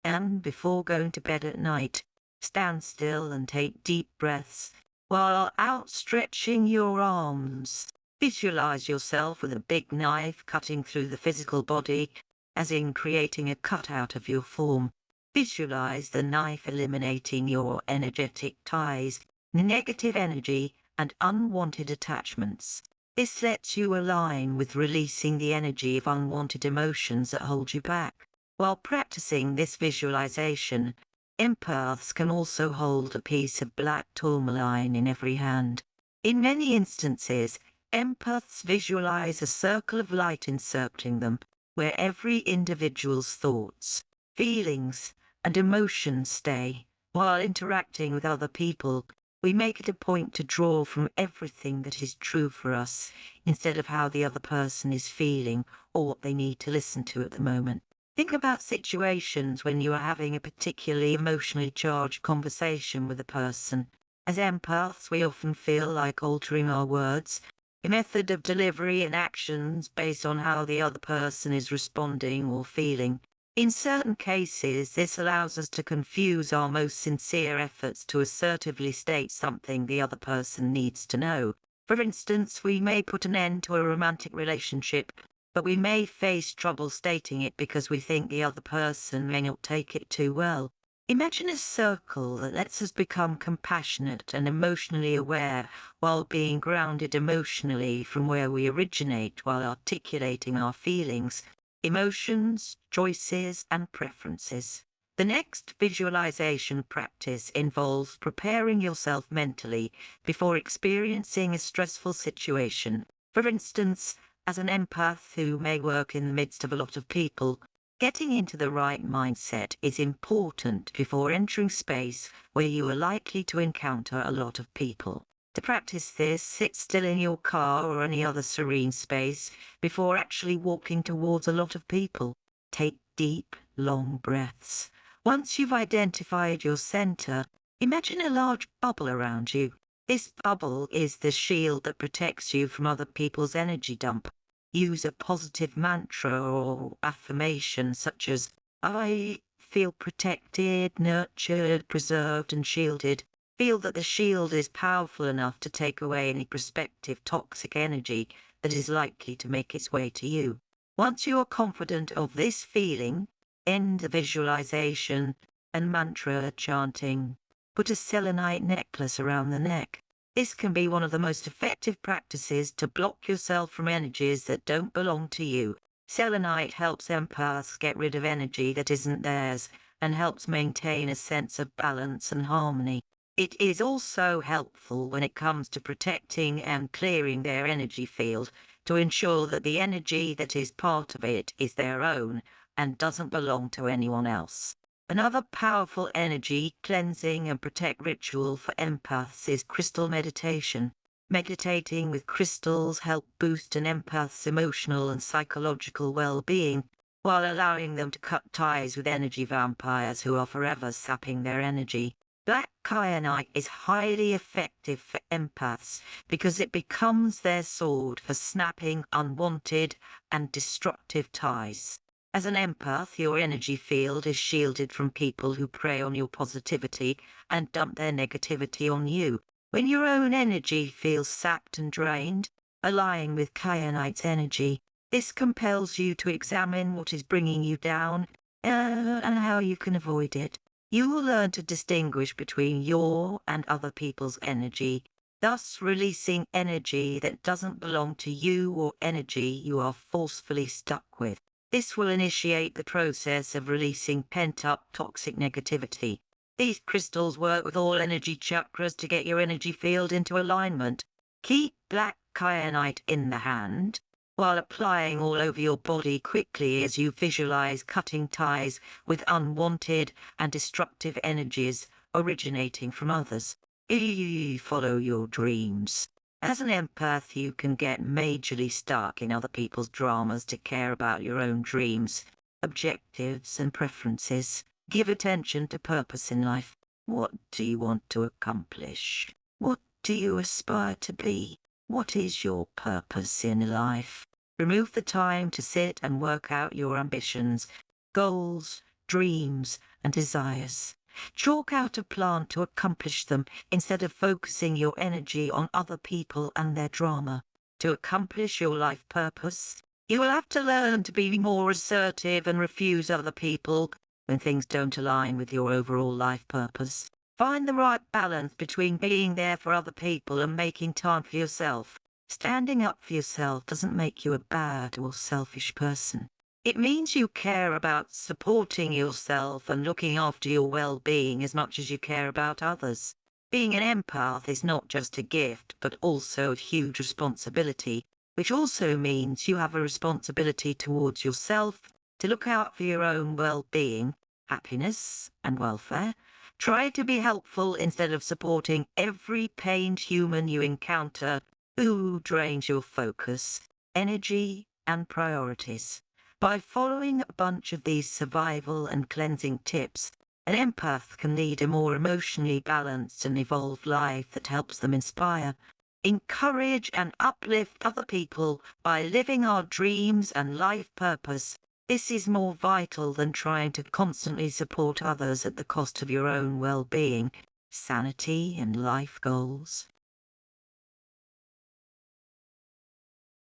and before going to bed at night. Stand still and take deep breaths while outstretching your arms. Visualize yourself with a big knife cutting through the physical body, as in creating a cutout of your form. Visualize the knife eliminating your energetic ties, negative energy, and unwanted attachments. This lets you align with releasing the energy of unwanted emotions that hold you back. While practicing this visualization, empaths can also hold a piece of black tourmaline in every hand. In many instances, empaths visualize a circle of light encircling them, where every individual's thoughts, feelings, and emotions stay. While interacting with other people, we make it a point to draw from everything that is true for us, instead of how the other person is feeling or what they need to listen to at the moment. Think about situations when you are having a particularly emotionally charged conversation with a person. As empaths, we often feel like altering our words, a method of delivery and actions based on how the other person is responding or feeling. In certain cases, this allows us to confuse our most sincere efforts to assertively state something the other person needs to know. For instance, we may put an end to a romantic relationship, but we may face trouble stating it because we think the other person may not take it too well. Imagine a circle that lets us become compassionate and emotionally aware while being grounded emotionally from where we originate while articulating our feelings, emotions, choices, and preferences. The next visualization practice involves preparing yourself mentally before experiencing a stressful situation. For instance, as an empath who may work in the midst of a lot of people, getting into the right mindset is important before entering space where you are likely to encounter a lot of people. To practice this, sit still in your car or any other serene space before actually walking towards a lot of people. Take deep, long breaths. Once you've identified your center, imagine a large bubble around you. This bubble is the shield that protects you from other people's energy dump. Use a positive mantra or affirmation such as, "I feel protected, nurtured, preserved, and shielded. Feel that the shield is powerful enough to take away any prospective toxic energy that is likely to make its way to you. Once you are confident of this feeling, end the visualization and mantra chanting. Put a selenite necklace around the neck. This can be one of the most effective practices to block yourself from energies that don't belong to you. Selenite helps empaths get rid of energy that isn't theirs and helps maintain a sense of balance and harmony. It is also helpful when it comes to protecting and clearing their energy field to ensure that the energy that is part of it is their own and doesn't belong to anyone else. Another powerful energy cleansing and protect ritual for empaths is crystal meditation. Meditating with crystals help boost an empath's emotional and psychological well-being while allowing them to cut ties with energy vampires who are forever sapping their energy. Black kyanite is highly effective for empaths because it becomes their sword for snapping unwanted and destructive ties. As an empath, your energy field is shielded from people who prey on your positivity and dump their negativity on you. When your own energy feels sapped and drained, aligning with kyanite's energy, this compels you to examine what is bringing you down and how you can avoid it. You will learn to distinguish between your and other people's energy, thus releasing energy that doesn't belong to you or energy you are forcefully stuck with. This will initiate the process of releasing pent-up toxic negativity. These crystals work with all energy chakras to get your energy field into alignment. Keep black kyanite in the hand while applying all over your body quickly as you visualize cutting ties with unwanted and destructive energies originating from others. You follow your dreams. As an empath, you can get majorly stuck in other people's dramas to care about your own dreams, objectives, and preferences. Give attention to purpose in life. What do you want to accomplish? What do you aspire to be? What is your purpose in life? Remove the time to sit and work out your ambitions, goals, dreams, and desires. Chalk out a plan to accomplish them instead of focusing your energy on other people and their drama. To accomplish your life purpose, you will have to learn to be more assertive and refuse other people when things don't align with your overall life purpose. Find the right balance between being there for other people and making time for yourself. Standing up for yourself doesn't make you a bad or selfish person. It means you care about supporting yourself and looking after your well-being as much as you care about others. Being an empath is not just a gift, but also a huge responsibility, which also means you have a responsibility towards yourself to look out for your own well-being, happiness, and welfare. Try to be helpful instead of supporting every pained human you encounter who drains your focus, energy, and priorities. By following a bunch of these survival and cleansing tips, an empath can lead a more emotionally balanced and evolved life that helps them inspire, encourage, and uplift other people by living our dreams and life purpose. This is more vital than trying to constantly support others at the cost of your own well-being, sanity, and life goals.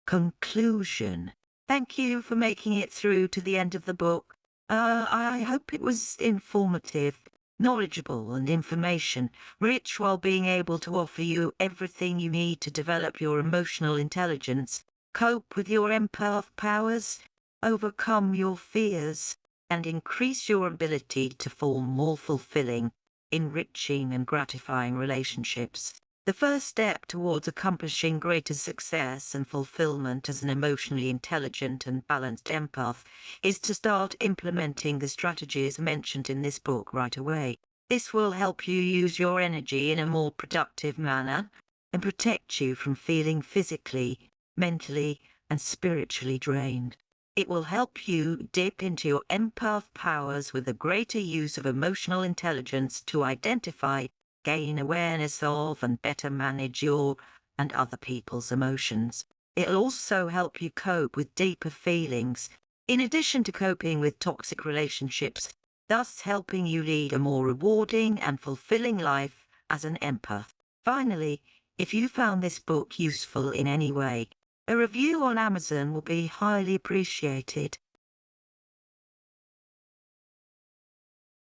Conclusion. Thank you for making it through to the end of the book. I hope it was informative, knowledgeable, and information-rich while being able to offer you everything you need to develop your emotional intelligence, cope with your empath powers, overcome your fears, and increase your ability to form more fulfilling, enriching, and gratifying relationships. The first step towards accomplishing greater success and fulfillment as an emotionally intelligent and balanced empath is to start implementing the strategies mentioned in this book right away. This will help you use your energy in a more productive manner and protect you from feeling physically, mentally, and spiritually drained. It will help you dip into your empath powers with a greater use of emotional intelligence to identify, gain awareness of, and better manage your and other people's emotions. It'll also help you cope with deeper feelings. In addition to coping with toxic relationships, thus helping you lead a more rewarding and fulfilling life as an empath. Finally, if you found this book useful in any way, a review on Amazon will be highly appreciated.